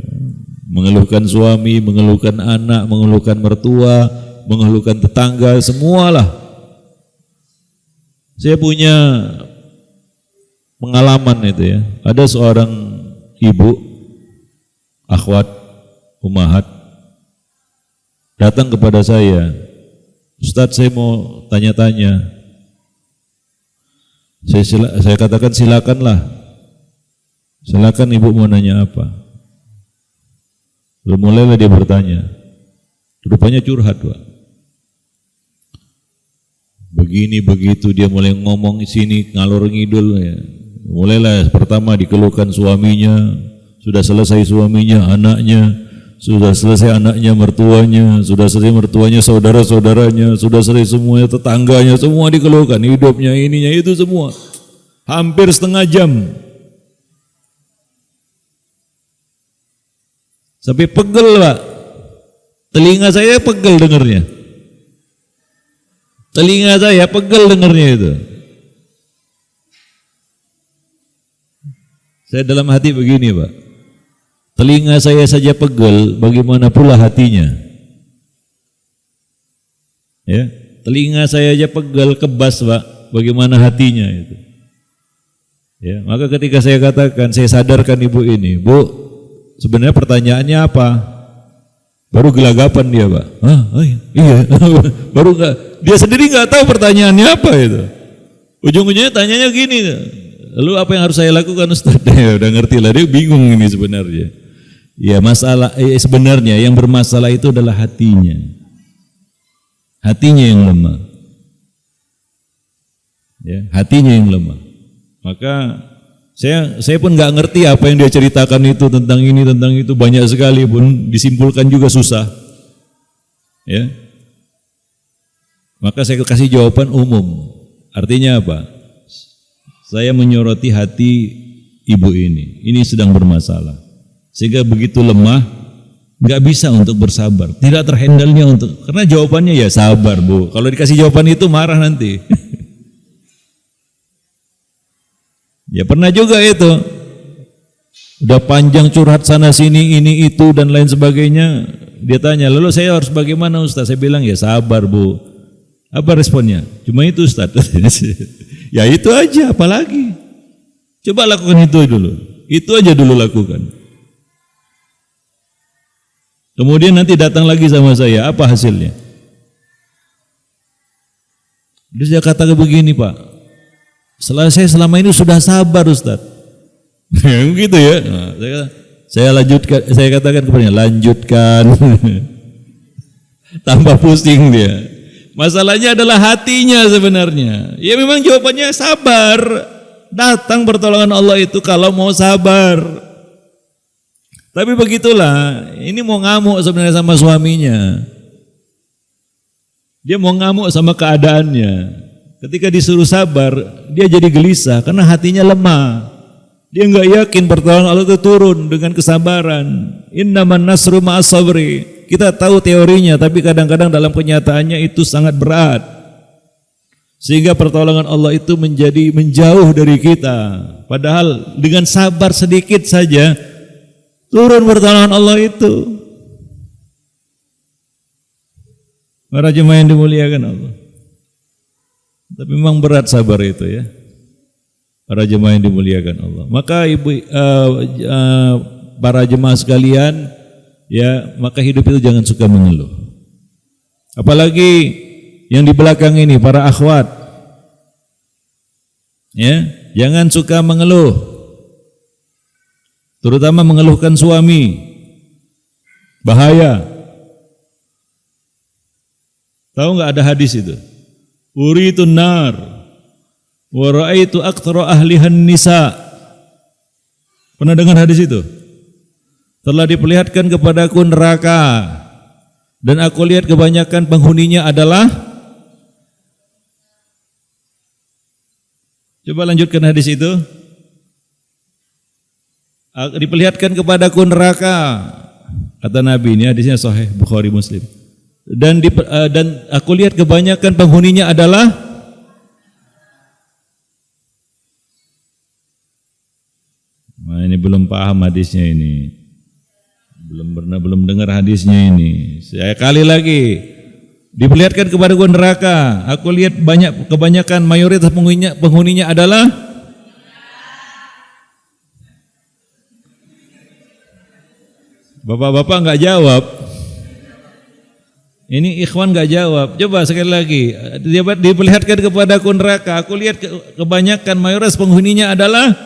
Mengeluhkan suami, mengeluhkan anak, mengeluhkan mertua, mengeluhkan tetangga, semualah. Saya punya pengalaman itu ya. Ada seorang ibu, akhwat, umahat, datang kepada saya. Ustadz, saya mau tanya-tanya. Saya katakan silakanlah. Silakan ibu mau nanya apa. Lalu mulailah dia bertanya. Rupanya curhat, Pak. Begini begitu dia mulai ngomong sini ngalor ngidul ya. Mulailah pertama dikeluhkan suaminya, sudah selesai suaminya, anaknya, sudah selesai anaknya, mertuanya, sudah selesai mertuanya, saudara-saudaranya, sudah selesai semuanya, tetangganya, semua dikeluhkan, hidupnya, ininya, itu semua. Hampir setengah jam. Sampai pegel, Pak. Telinga saya pegel dengarnya. Telinga saya pegel dengarnya itu. Saya dalam hati begini, Pak. Telinga saya saja pegel, bagaimana pula hatinya? Ya, telinga saya aja pegel, kebas, Pak. Bagaimana hatinya itu? Ya, maka ketika saya katakan, saya sadarkan ibu ini, Bu, sebenarnya pertanyaannya apa? Baru gelagapan dia, Pak. Iya. Baru enggak, dia sendiri nggak tahu pertanyaannya apa itu. Ujung-ujungnya tanyanya gini, lalu apa yang harus saya lakukan, Ustaz? Ya, udah ngerti lah, dia bingung ini sebenarnya. Ya, masalah sebenarnya yang bermasalah itu adalah hatinya. Hatinya yang lemah. Ya, hatinya yang lemah. Maka saya pun nggak ngerti apa yang dia ceritakan itu tentang ini, tentang itu, banyak sekali pun disimpulkan juga susah. Ya. Maka saya kasih jawaban umum. Artinya apa? Saya menyoroti hati ibu ini. Ini sedang bermasalah. Sehingga begitu lemah, nggak bisa untuk bersabar. Tidak terhandle-nya untuk, karena jawabannya ya sabar, Bu. Kalau dikasih jawaban itu marah nanti. Ya pernah juga itu. Udah panjang curhat sana sini, ini itu dan lain sebagainya. Dia tanya, lalu saya harus bagaimana, Ustaz? Saya bilang ya sabar, Bu. Apa responnya? Cuma itu, Ustaz. Ya itu aja, apalagi. Coba lakukan itu dulu. Itu aja dulu lakukan. Kemudian nanti datang lagi sama saya, apa hasilnya? Dia katakan begini, Pak. Saya selama ini sudah sabar, Ustaz. Gitu ya. Nah, saya lanjutkan, saya katakan kepadanya, lanjutkan. Tambah pusing dia. Masalahnya adalah hatinya sebenarnya. Ya memang jawabannya sabar. Datang pertolongan Allah itu kalau mau sabar. Tapi begitulah, ini mau ngamuk sebenarnya sama suaminya. Dia mau ngamuk sama keadaannya. Ketika disuruh sabar, dia jadi gelisah karena hatinya lemah. Dia enggak yakin pertolongan Allah itu turun dengan kesabaran. Innaman nasru ma'as sabri. Kita tahu teorinya, tapi kadang-kadang dalam kenyataannya itu sangat berat. Sehingga pertolongan Allah itu menjadi menjauh dari kita. Padahal dengan sabar sedikit saja turun pertolongan Allah itu. Para jemaah yang dimuliakan Allah. Tapi memang berat sabar itu ya. Para jemaah yang dimuliakan Allah. Maka para jemaah sekalian, ya, maka hidup itu jangan suka mengeluh. Apalagi yang di belakang ini para akhwat, ya, jangan suka mengeluh, terutama mengeluhkan suami. Bahaya. Tahu nggak ada hadis itu? Uritun nar wa ra'aitu aktsara ahlihan nisa. Pernah dengar hadis itu? Telah diperlihatkan kepadaku neraka dan aku lihat kebanyakan penghuninya adalah. Coba lanjutkan hadis itu. Diperlihatkan kepadaku neraka, kata Nabi, ini hadisnya sahih Bukhari Muslim. Dan aku lihat kebanyakan penghuninya adalah. Nah, ini belum paham hadisnya ini. Belum dengar hadisnya ini. Saya kali lagi. Diperlihatkan kepadaku neraka. Aku lihat kebanyakan mayoritas penghuninya adalah. Bapak-bapak enggak jawab. Ini ikhwan enggak jawab. Coba sekali lagi. Diperlihatkan kepadaku neraka. Aku lihat kebanyakan mayoritas penghuninya adalah.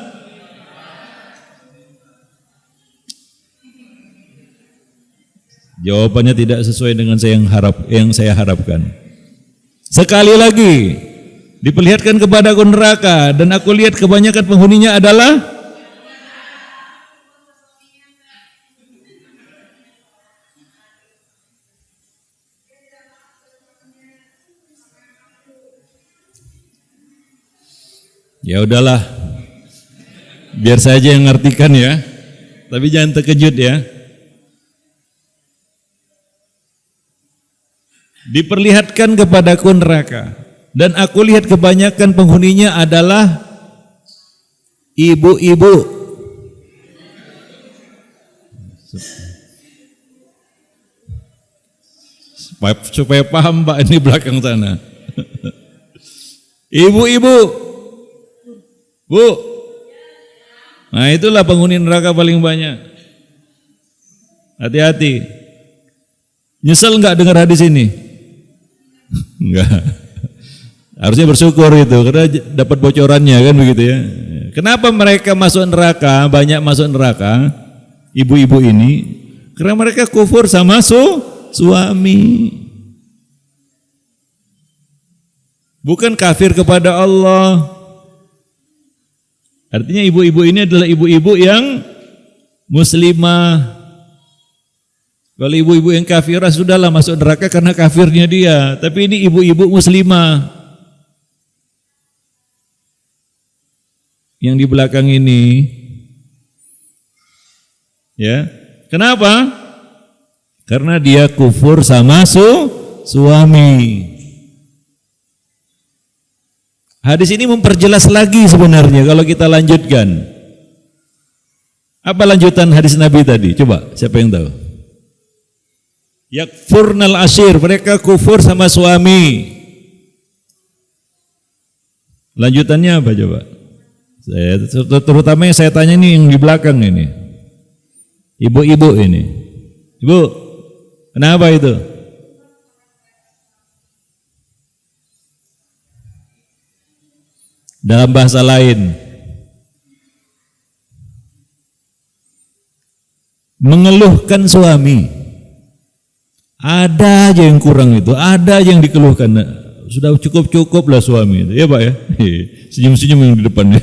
Jawabannya tidak sesuai dengan yang saya harapkan. Sekali lagi. Diperlihatkan kepadaku neraka dan aku lihat kebanyakan penghuninya adalah. Ya udahlah, biar saja yang ngartikan ya, tapi jangan terkejut ya. Diperlihatkan kepadaku neraka dan aku lihat kebanyakan penghuninya adalah ibu-ibu. Supaya paham Pak, ini belakang sana. Ibu-ibu. Bu, nah itulah penghuni neraka paling banyak. Hati-hati. Nyesel nggak dengar hadis ini? Enggak. Harusnya bersyukur itu karena dapat bocorannya kan begitu ya. Kenapa mereka masuk neraka, banyak masuk neraka, ibu-ibu ini? Karena mereka kufur sama suami. Bukan kafir kepada Allah. Artinya ibu-ibu ini adalah ibu-ibu yang muslimah. Kalau ibu-ibu yang kafirah sudahlah masuk neraka karena kafirnya dia. Tapi ini ibu-ibu muslimah. Yang di belakang ini. Ya. Kenapa? Karena dia kufur sama suami. Hadis ini memperjelas lagi sebenarnya kalau kita lanjutkan. Apa lanjutan hadis Nabi tadi? Coba, siapa yang tahu? Yakfurnal ashir, mereka kufur sama suami. Lanjutannya apa coba? Terutama yang saya tanya ini yang di belakang ini. Ibu-ibu ini. Ibu, kenapa itu? Dalam bahasa lain, mengeluhkan suami. Ada aja yang kurang itu, ada aja yang dikeluhkan. Sudah cukup lah suami itu, ya Pak ya. Senyum-senyum yang di depannya.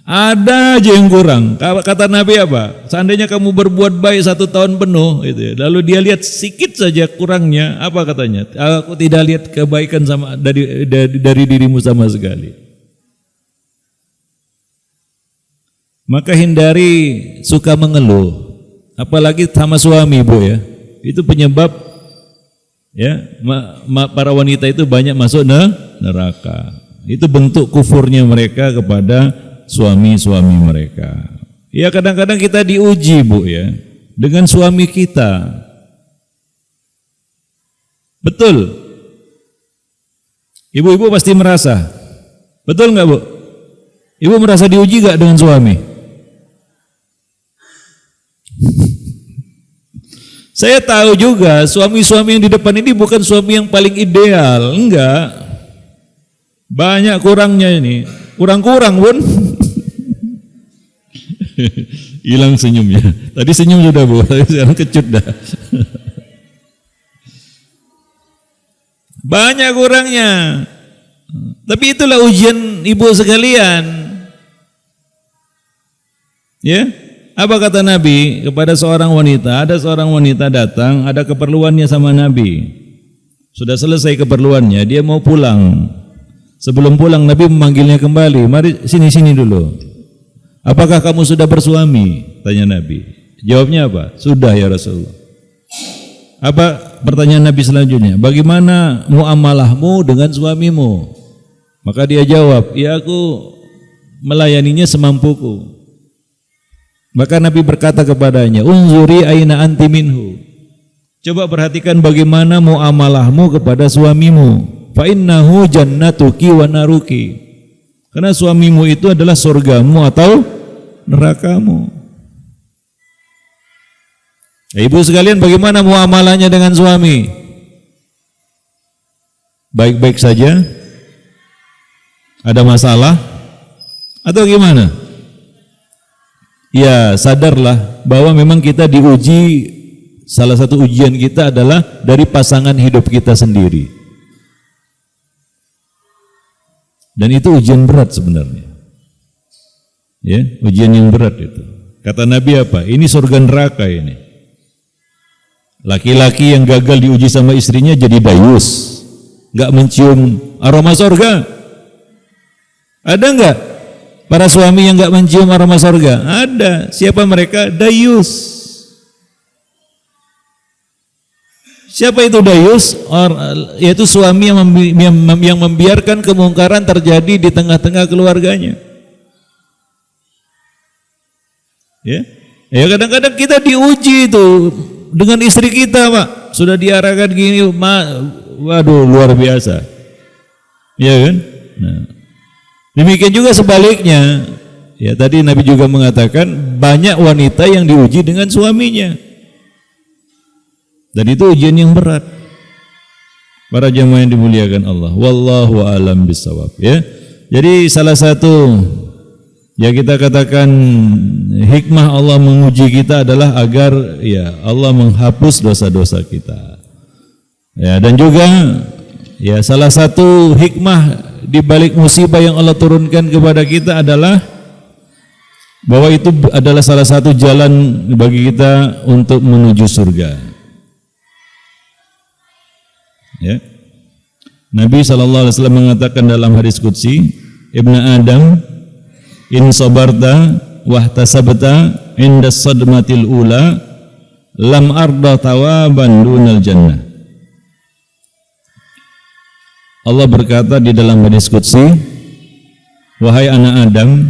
Ada aja yang kurang. Kata Nabi apa? Seandainya kamu berbuat baik 1 tahun penuh, gitu ya. Lalu dia lihat sedikit saja kurangnya, apa katanya? Aku tidak lihat kebaikan sama dari dirimu sama sekali. Maka hindari suka mengeluh, apalagi sama suami, Bu ya. Itu penyebab ya para wanita itu banyak masuk neraka. Itu bentuk kufurnya mereka kepada suami-suami mereka. Ya kadang-kadang kita diuji, Bu ya, dengan suami kita. Betul. Ibu-ibu pasti merasa. Betul enggak, Bu? Ibu merasa diuji enggak dengan suami? Saya tahu juga suami-suami yang di depan ini bukan suami yang paling ideal, enggak. Banyak kurangnya ini, kurang-kurang pun. Hilang senyumnya. Tadi senyum sudah Bu, tapi sekarang kecut dah. Banyak kurangnya. Tapi itulah ujian ibu sekalian. Ya, apa kata Nabi kepada seorang wanita? Ada seorang wanita datang, ada keperluannya sama Nabi. Sudah selesai keperluannya, dia mau pulang. Sebelum pulang Nabi memanggilnya kembali. Mari sini dulu. Apakah kamu sudah bersuami? Tanya Nabi. Jawabnya apa? Sudah ya Rasulullah. Apa pertanyaan Nabi selanjutnya? Bagaimana muamalahmu dengan suamimu? Maka dia jawab, ya aku melayaninya semampuku. Maka Nabi berkata kepadanya, unzuri aina anti minhu. Coba perhatikan bagaimana muamalahmu kepada suamimu. Fa innahu jannatuki wa naruki. Karena suamimu itu adalah surgamu atau nerakamu. Ibu sekalian, bagaimana muamalahnya dengan suami? Baik-baik saja? Ada masalah? Atau gimana? Ya, sadarlah bahwa memang kita diuji, salah satu ujian kita adalah dari pasangan hidup kita sendiri. Dan itu ujian berat sebenarnya. Ya, ujian yang berat itu. Kata Nabi apa? Ini surga neraka ini. Laki-laki yang gagal diuji sama istrinya jadi dayus, nggak mencium aroma surga. Ada nggak para suami yang nggak mencium aroma surga? Ada. Siapa mereka? Dayus. Siapa itu dayus? Yaitu suami yang membiarkan kemungkaran terjadi di tengah-tengah keluarganya. Ya, kadang-kadang kita diuji itu dengan istri kita, Pak. Sudah diarahkan gini, waduh luar biasa. Ya kan? Nah, demikian juga sebaliknya. Ya, tadi Nabi juga mengatakan banyak wanita yang diuji dengan suaminya. Dan itu ujian yang berat. Para jemaah yang dimuliakan Allah. Wallahu a'lam bishawab, ya. Jadi salah satu ya kita katakan hikmah Allah menguji kita adalah agar ya Allah menghapus dosa-dosa kita. Ya, dan juga ya salah satu hikmah di balik musibah yang Allah turunkan kepada kita adalah bahwa itu adalah salah satu jalan bagi kita untuk menuju surga. Ya. Nabi SAW mengatakan dalam hadis qudsi, Ibnu Adam, in sabarta wahtasabta inda sadmatil ula lam arda tawaban dunal jannah. Allah berkata di dalam hadis qudsi, wahai anak Adam,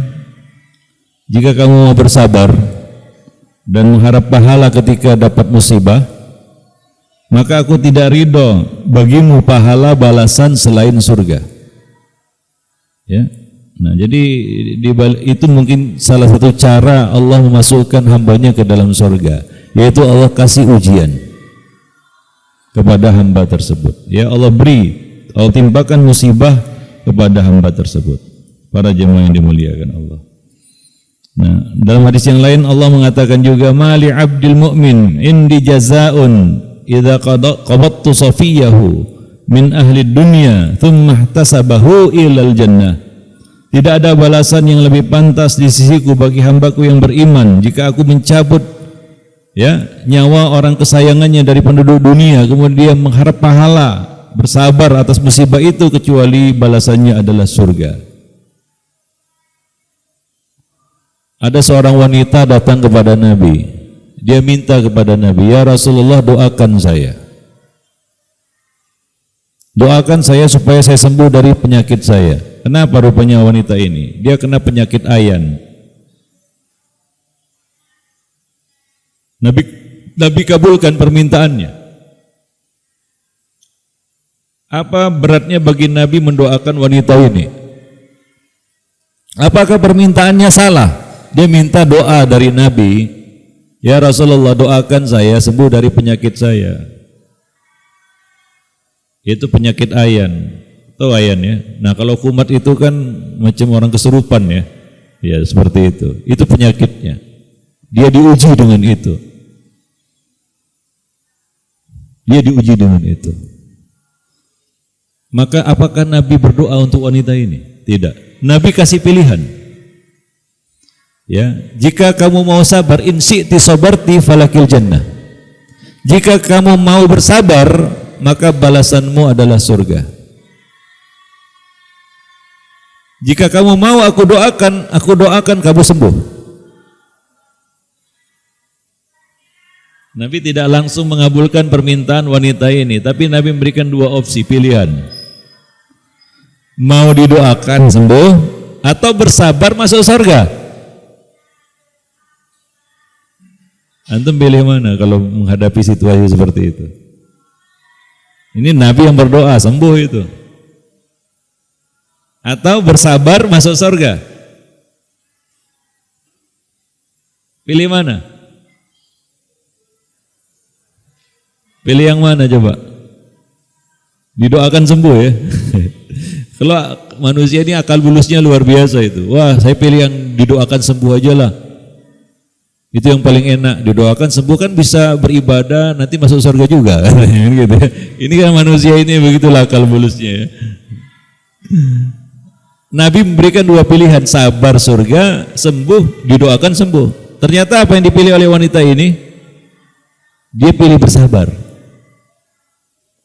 jika kamu mau bersabar dan mengharap pahala ketika dapat musibah, maka aku tidak ridho bagimu pahala balasan selain surga. Ya. Nah, jadi itu mungkin salah satu cara Allah memasukkan hambanya ke dalam surga, yaitu Allah kasih ujian kepada hamba tersebut. Ya, Allah timpakan musibah kepada hamba tersebut. Para jemaah yang dimuliakan Allah. Nah, dalam hadis yang lain Allah mengatakan juga, mali abdil mu'min indi jazaun idza qabattu safiyahu min ahli dunya thumma ihtasabahu ilal jannah. Tidak ada balasan yang lebih pantas di sisiku bagi hambaku yang beriman jika aku mencabut ya nyawa orang kesayangannya dari penduduk dunia, kemudian dia mengharap pahala bersabar atas musibah itu, kecuali balasannya adalah surga. Ada seorang wanita datang kepada Nabi. Dia minta kepada Nabi, ya Rasulullah, doakan saya. Doakan saya supaya saya sembuh dari penyakit saya. Kenapa rupanya wanita ini? Dia kena penyakit ayan. Nabi kabulkan permintaannya. Apa beratnya bagi Nabi mendoakan wanita ini? Apakah permintaannya salah? Dia minta doa dari Nabi Ya Rasulullah, doakan saya sembuh dari penyakit saya. Itu penyakit ayan. Tahu ayan ya? Nah kalau kumat itu kan macam orang kesurupan ya. Ya seperti itu. Itu penyakitnya. Dia diuji dengan itu. Dia diuji dengan itu. Maka apakah Nabi berdoa untuk wanita ini? Tidak. Nabi kasih pilihan. Ya, jika kamu mau sabar, in syi'ti sabarti falakil jannah. Jika kamu mau bersabar, maka balasanmu adalah surga. Jika kamu mau aku doakan kamu sembuh. Nabi tidak langsung mengabulkan permintaan wanita ini, tapi Nabi memberikan dua opsi pilihan. Mau didoakan sembuh atau bersabar masuk surga. Antum pilih mana kalau menghadapi situasi seperti itu? Ini Nabi yang berdoa sembuh itu. Atau bersabar masuk surga? Pilih mana? Pilih yang mana coba? Didoakan sembuh ya. Kalau manusia ini akal bulusnya luar biasa itu. Wah, saya pilih yang didoakan sembuh aja lah. Itu yang paling enak, didoakan sembuh kan bisa beribadah, nanti masuk surga juga. Gitu. Ini kan manusia ini begitulah akal bulusnya ya. Nabi memberikan dua pilihan, sabar surga, sembuh, didoakan sembuh. Ternyata apa yang dipilih oleh wanita ini? Dia pilih bersabar.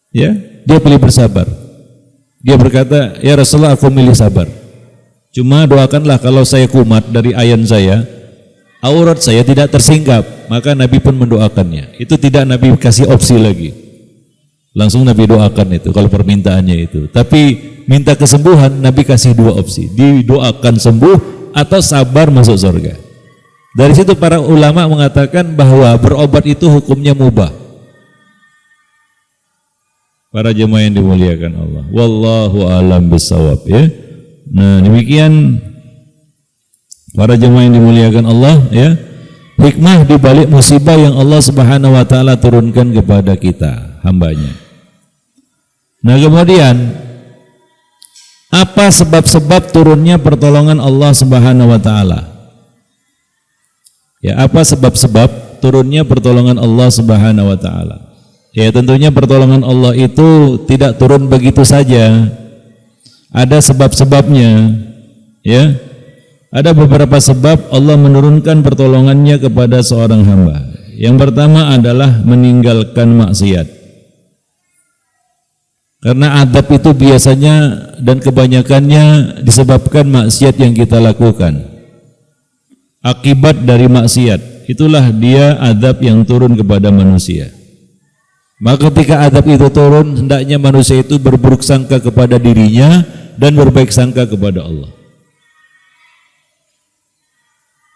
Ya, dia pilih bersabar. Dia berkata, ya Rasulullah aku milih sabar. Cuma doakanlah kalau saya kumat dari ayan saya, aurat saya tidak tersingkap, maka Nabi pun mendoakannya. Itu tidak Nabi kasih opsi lagi. Langsung Nabi doakan itu kalau permintaannya itu. Tapi minta kesembuhan Nabi kasih dua opsi. Didoakan sembuh atau sabar masuk surga. Dari situ para ulama mengatakan bahwa berobat itu hukumnya mubah. Para jemaah yang dimuliakan Allah. Wallahu a'lam bissawab ya. Nah, demikian para jemaah yang dimuliakan Allah ya. Hikmah di balik musibah yang Allah Subhanahu wa taala turunkan kepada kita, hambanya. Nah, kemudian apa sebab-sebab turunnya pertolongan Allah Subhanahu wa taala? Ya, apa sebab-sebab turunnya pertolongan Allah Subhanahu wa taala? Ya, tentunya pertolongan Allah itu tidak turun begitu saja. Ada sebab-sebabnya. Ya. Ada beberapa sebab Allah menurunkan pertolongannya kepada seorang hamba. Yang pertama adalah meninggalkan maksiat. Karena adab itu biasanya dan kebanyakannya disebabkan maksiat yang kita lakukan. Akibat dari maksiat, itulah dia adab yang turun kepada manusia. Maka ketika adab itu turun, hendaknya manusia itu berburuk sangka kepada dirinya dan berbaik sangka kepada Allah.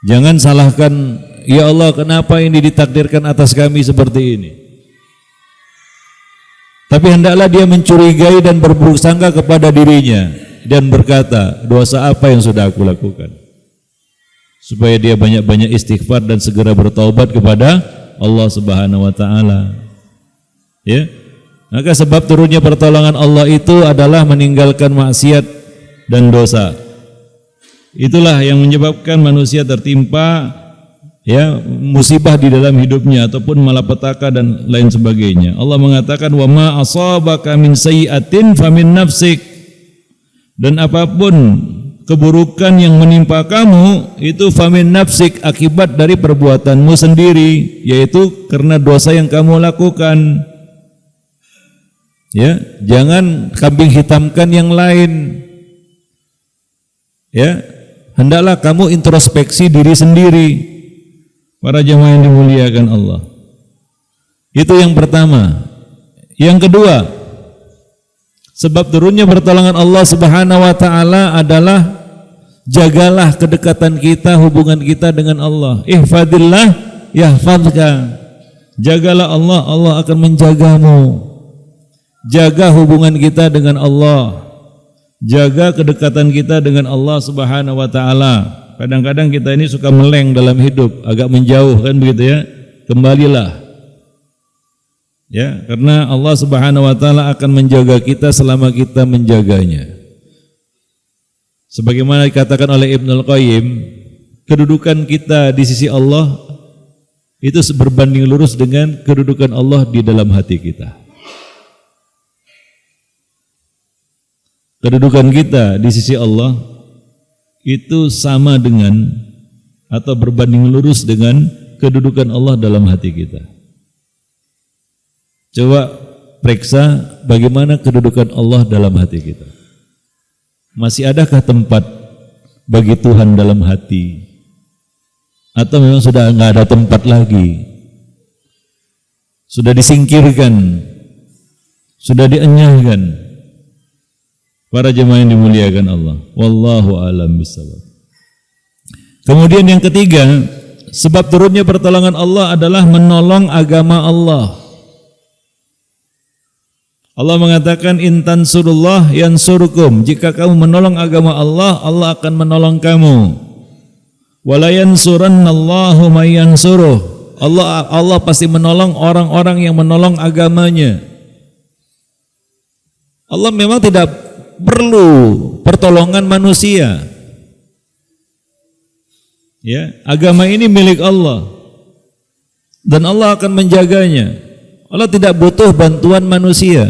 Jangan salahkan, ya Allah kenapa ini ditakdirkan atas kami seperti ini. Tapi hendaklah dia mencurigai dan berburuk sangka kepada dirinya dan berkata, dosa apa yang sudah aku lakukan? Supaya dia banyak-banyak istighfar dan segera bertaubat kepada Allah Subhanahu wa taala. Ya. Maka sebab turunnya pertolongan Allah itu adalah meninggalkan maksiat dan dosa. Itulah yang menyebabkan manusia tertimpa ya musibah di dalam hidupnya ataupun malapetaka dan lain sebagainya. Allah mengatakan wa ma asabaka min sayyi'atin famin nafsik. Dan apapun keburukan yang menimpa kamu itu famin nafsik, akibat dari perbuatanmu sendiri, yaitu karena dosa yang kamu lakukan. Ya, jangan kambing hitamkan yang lain. Ya, hendaklah kamu introspeksi diri sendiri. Para jemaah yang dimuliakan Allah. Itu yang pertama. Yang kedua, sebab turunnya pertolongan Allah Subhanahu wa taala adalah jagalah kedekatan kita, hubungan kita dengan Allah. Ihfadillah yahfadka. Jagalah Allah, Allah akan menjagamu. Jaga hubungan kita dengan Allah. Jaga kedekatan kita dengan Allah Subhanahu wa taala. Kadang-kadang kita ini suka meleng dalam hidup, agak menjauh kan begitu ya. Kembalilah. Ya, karena Allah Subhanahu wa taala akan menjaga kita selama kita menjaganya. Sebagaimana dikatakan oleh Ibnul Qayyim, kedudukan kita di sisi Allah itu berbanding lurus dengan kedudukan Allah di dalam hati kita. Kedudukan kita di sisi Allah itu sama dengan atau berbanding lurus dengan kedudukan Allah dalam hati kita. Coba periksa bagaimana kedudukan Allah dalam hati kita. Masih adakah tempat bagi Tuhan dalam hati? Atau memang sudah enggak ada tempat lagi? Sudah disingkirkan, sudah dienyahkan. Para jemaah yang dimuliakan Allah, wallahu a'lam bishawab. Kemudian yang ketiga, sebab turunnya pertolongan Allah adalah menolong agama Allah. Allah mengatakan in tansurullah yansurkum. Jika kamu menolong agama Allah, Allah akan menolong kamu. Wala yansurannallahu may yansuruh. Allah pasti menolong orang-orang yang menolong agamanya. Allah memang tidak perlu pertolongan manusia. Ya, agama ini milik Allah dan Allah akan menjaganya. Allah tidak butuh bantuan manusia.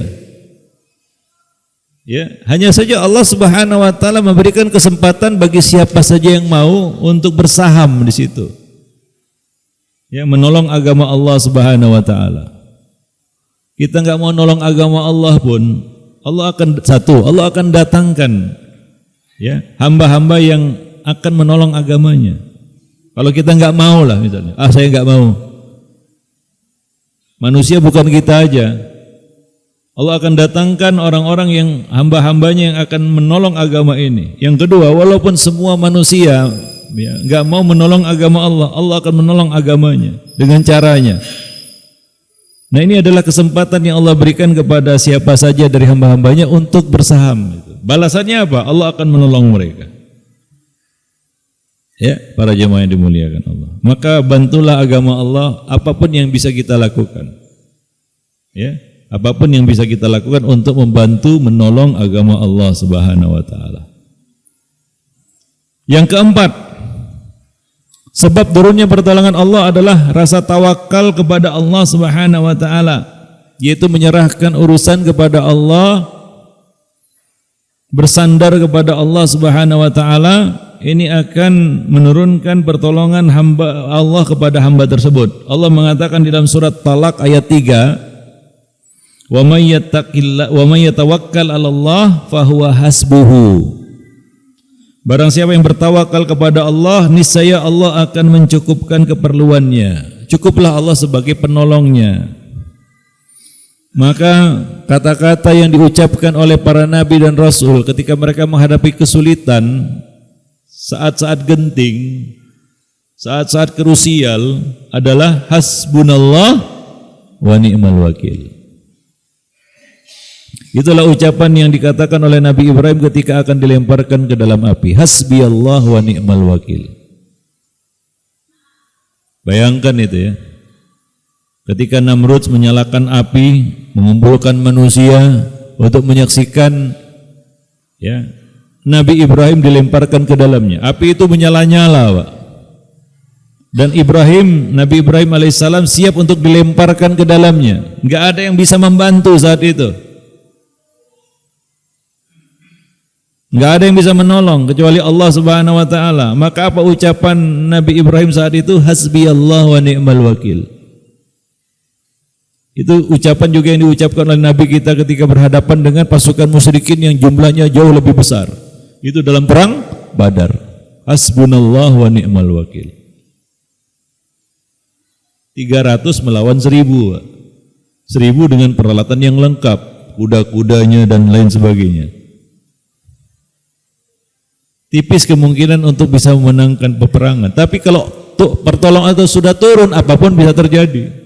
Ya, hanya saja Allah Subhanahu wa taala memberikan kesempatan bagi siapa saja yang mau untuk bersaham di situ. Ya, menolong agama Allah Subhanahu wa taala. Kita enggak mau nolong agama Allah pun Allah akan datangkan ya hamba-hamba yang akan menolong agamanya. Kalau kita enggak mau lah misalnya, saya enggak mau. Manusia bukan kita aja. Allah akan datangkan orang-orang yang hamba-hambanya yang akan menolong agama ini. Yang kedua, walaupun semua manusia ya, enggak mau menolong agama Allah, Allah akan menolong agamanya dengan caranya. Nah, ini adalah kesempatan yang Allah berikan kepada siapa saja dari hamba-hambanya untuk bersaham. Balasannya apa? Allah akan menolong mereka. Ya, para jemaah yang dimuliakan Allah. Maka bantulah agama Allah apapun yang bisa kita lakukan. Ya, apapun yang bisa kita lakukan untuk membantu menolong agama Allah Subhanahu wa taala. Yang keempat, sebab turunnya pertolongan Allah adalah rasa tawakal kepada Allah Subhanahu wa taala, yaitu menyerahkan urusan kepada Allah, bersandar kepada Allah Subhanahu wa taala. Ini akan menurunkan pertolongan hamba Allah kepada hamba tersebut. Allah mengatakan di dalam surat Talaq ayat 3, "Wa may yatawakkal 'alallah fahuwa hasbuhu." Barang siapa yang bertawakal kepada Allah, niscaya Allah akan mencukupkan keperluannya. Cukuplah Allah sebagai penolongnya. Maka kata-kata yang diucapkan oleh para nabi dan rasul ketika mereka menghadapi kesulitan, saat-saat genting, saat-saat krusial adalah hasbunallah wa ni'mal wakil. Itulah ucapan yang dikatakan oleh Nabi Ibrahim ketika akan dilemparkan ke dalam api. Hasbiyallah wa ni'mal wakil. Bayangkan itu ya. Ketika Namrud menyalakan api, mengumpulkan manusia untuk menyaksikan ya, Nabi Ibrahim dilemparkan ke dalamnya. Api itu menyala-nyala, Pak. Dan Nabi Ibrahim alaihissalam siap untuk dilemparkan ke dalamnya. Enggak ada yang bisa membantu saat itu. Enggak ada yang bisa menolong kecuali Allah Subhanahu wa taala. Maka apa ucapan Nabi Ibrahim saat itu? Hasbiyallah wa ni'mal wakil. Itu ucapan juga yang diucapkan oleh Nabi kita ketika berhadapan dengan pasukan musyrikin yang jumlahnya jauh lebih besar. Itu dalam perang Badar. Hasbunallah wa ni'mal wakil. 300 melawan 1000. 1000 dengan peralatan yang lengkap, kuda-kudanya dan lain sebagainya. Tipis kemungkinan untuk bisa memenangkan peperangan. Tapi kalau pertolongan itu sudah turun, apapun bisa terjadi.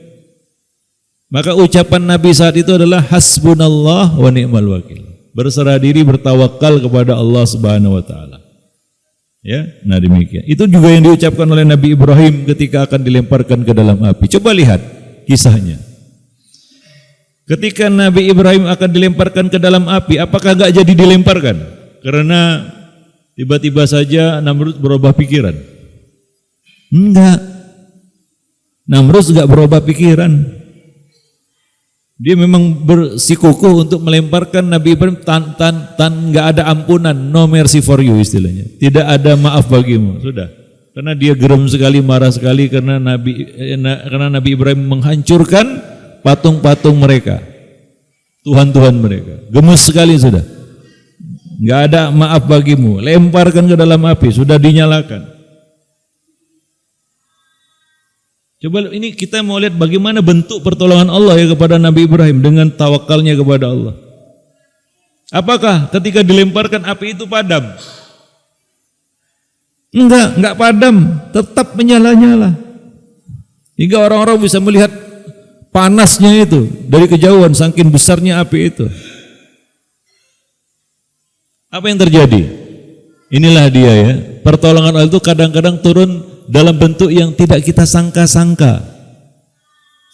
Maka ucapan Nabi saat itu adalah hasbunallah wa ni'mal wakil. Berserah diri, bertawakal kepada Allah Subhanahu wa taala. Ya, nah demikian. Itu juga yang diucapkan oleh Nabi Ibrahim ketika akan dilemparkan ke dalam api. Coba lihat kisahnya. Ketika Nabi Ibrahim akan dilemparkan ke dalam api, apakah gak jadi dilemparkan? Karena tiba-tiba saja Namrud berubah pikiran. Enggak. Namrud gak berubah pikiran. Dia memang bersikukuh untuk melemparkan Nabi Ibrahim gak ada ampunan, no mercy for you istilahnya. Tidak ada maaf bagimu, sudah. Karena dia geram sekali, marah sekali karena Nabi Ibrahim menghancurkan patung-patung mereka, Tuhan-Tuhan mereka. Gemes sekali sudah. Enggak ada maaf bagimu. Lemparkan ke dalam api, sudah dinyalakan. Coba ini kita mau lihat bagaimana bentuk pertolongan Allah ya kepada Nabi Ibrahim dengan tawakalnya kepada Allah. Apakah ketika dilemparkan api itu padam? Enggak padam, tetap menyala-nyala. Hingga orang-orang bisa melihat panasnya itu dari kejauhan, saking besarnya api itu. Apa yang terjadi? Inilah dia ya, pertolongan Allah itu kadang-kadang turun dalam bentuk yang tidak kita sangka-sangka.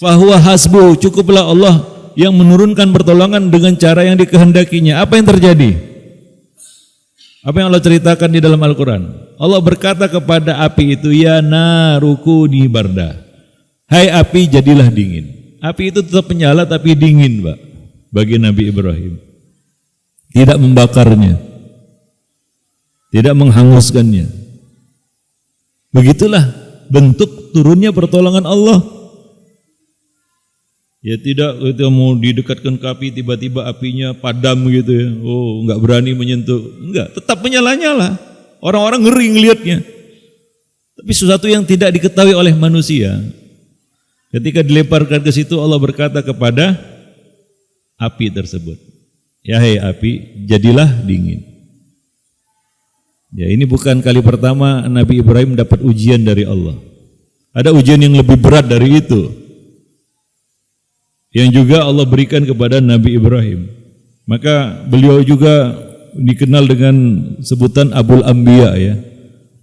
Fahuwa hasbu, cukuplah Allah yang menurunkan pertolongan dengan cara yang dikehendakinya. Apa yang terjadi? Apa yang Allah ceritakan di dalam Al-Quran? Allah berkata kepada api itu, ya narukuni barda. Hai api, jadilah dingin. Api itu tetap menyala tapi dingin, Pak, bagi Nabi Ibrahim. Tidak membakarnya, tidak menghanguskannya. Begitulah bentuk turunnya pertolongan Allah. Ya tidak kita mau didekatkan ke api tiba-tiba apinya padam gitu ya. Oh, enggak berani menyentuh. Enggak, tetap menyala-nyala. Orang-orang ngeri ngelihatnya. Tapi sesuatu yang tidak diketahui oleh manusia. Ketika dilemparkan ke situ, Allah berkata kepada api tersebut, ya hai api, jadilah dingin. Ya, ini bukan kali pertama Nabi Ibrahim dapat ujian dari Allah. Ada ujian yang lebih berat dari itu, yang juga Allah berikan kepada Nabi Ibrahim. Maka beliau juga dikenal dengan sebutan Abul Anbiya ya,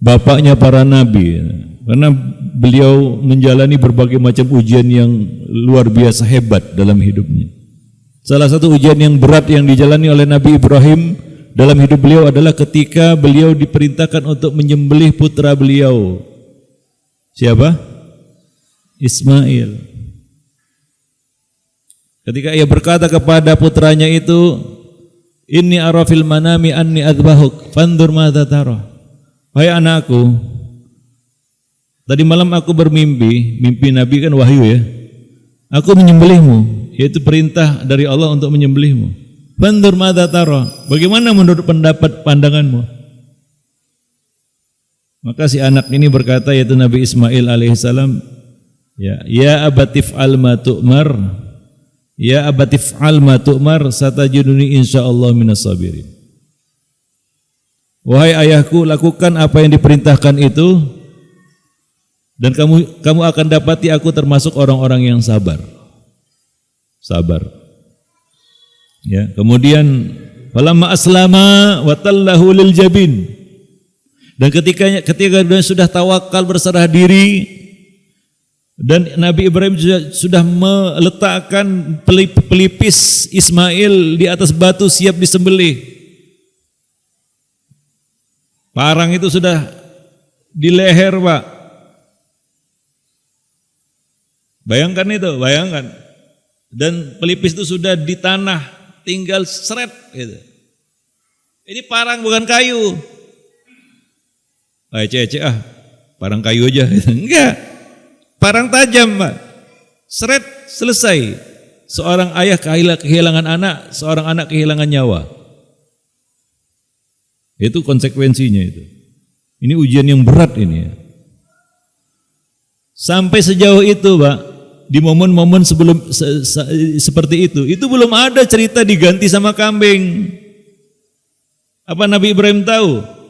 bapaknya para nabi. Karena beliau menjalani berbagai macam ujian yang luar biasa hebat dalam hidupnya. Salah satu ujian yang berat yang dijalani oleh Nabi Ibrahim dalam hidup beliau adalah ketika beliau diperintahkan untuk menyembelih putra beliau. Siapa? Ismail. Ketika ia berkata kepada putranya itu, inni ara fil manami anni adzbahuk fanzur madza tara. Wahai anakku, tadi malam aku bermimpi, mimpi Nabi kan wahyu ya. Aku menyembelihmu, yaitu perintah dari Allah untuk menyembelihmu. Fanzur madza tara. Bagaimana menurut pendapat pandanganmu? Maka si anak ini berkata, yaitu Nabi Ismail alaihissalam, ya abatif al ma tu'mar, ya abatif al ma tu'mar, satajiduni insyaallah minas sabirin. Wahai ayahku, lakukan apa yang diperintahkan itu, dan kamu akan dapati aku termasuk orang-orang yang sabar. Sabar. Ya, kemudian falamma aslama wa tallahu lil jabin. Dan ketika dia sudah tawakal berserah diri dan Nabi Ibrahim sudah meletakkan pelipis Ismail di atas batu siap disembelih. Parang itu sudah di leher, Pak. Bayangkan itu, bayangkan. Dan pelipis itu sudah di tanah, tinggal seret gitu. Ini parang bukan kayu. Ece parang kayu aja. Enggak. Parang tajam, Pak. Seret, selesai. Seorang ayah kehilangan anak, seorang anak kehilangan nyawa. Itu konsekuensinya itu. Ini ujian yang berat ini ya. Sampai sejauh itu, Pak, di momen-momen sebelum seperti itu belum ada cerita diganti sama kambing. Apa Nabi Ibrahim tahu?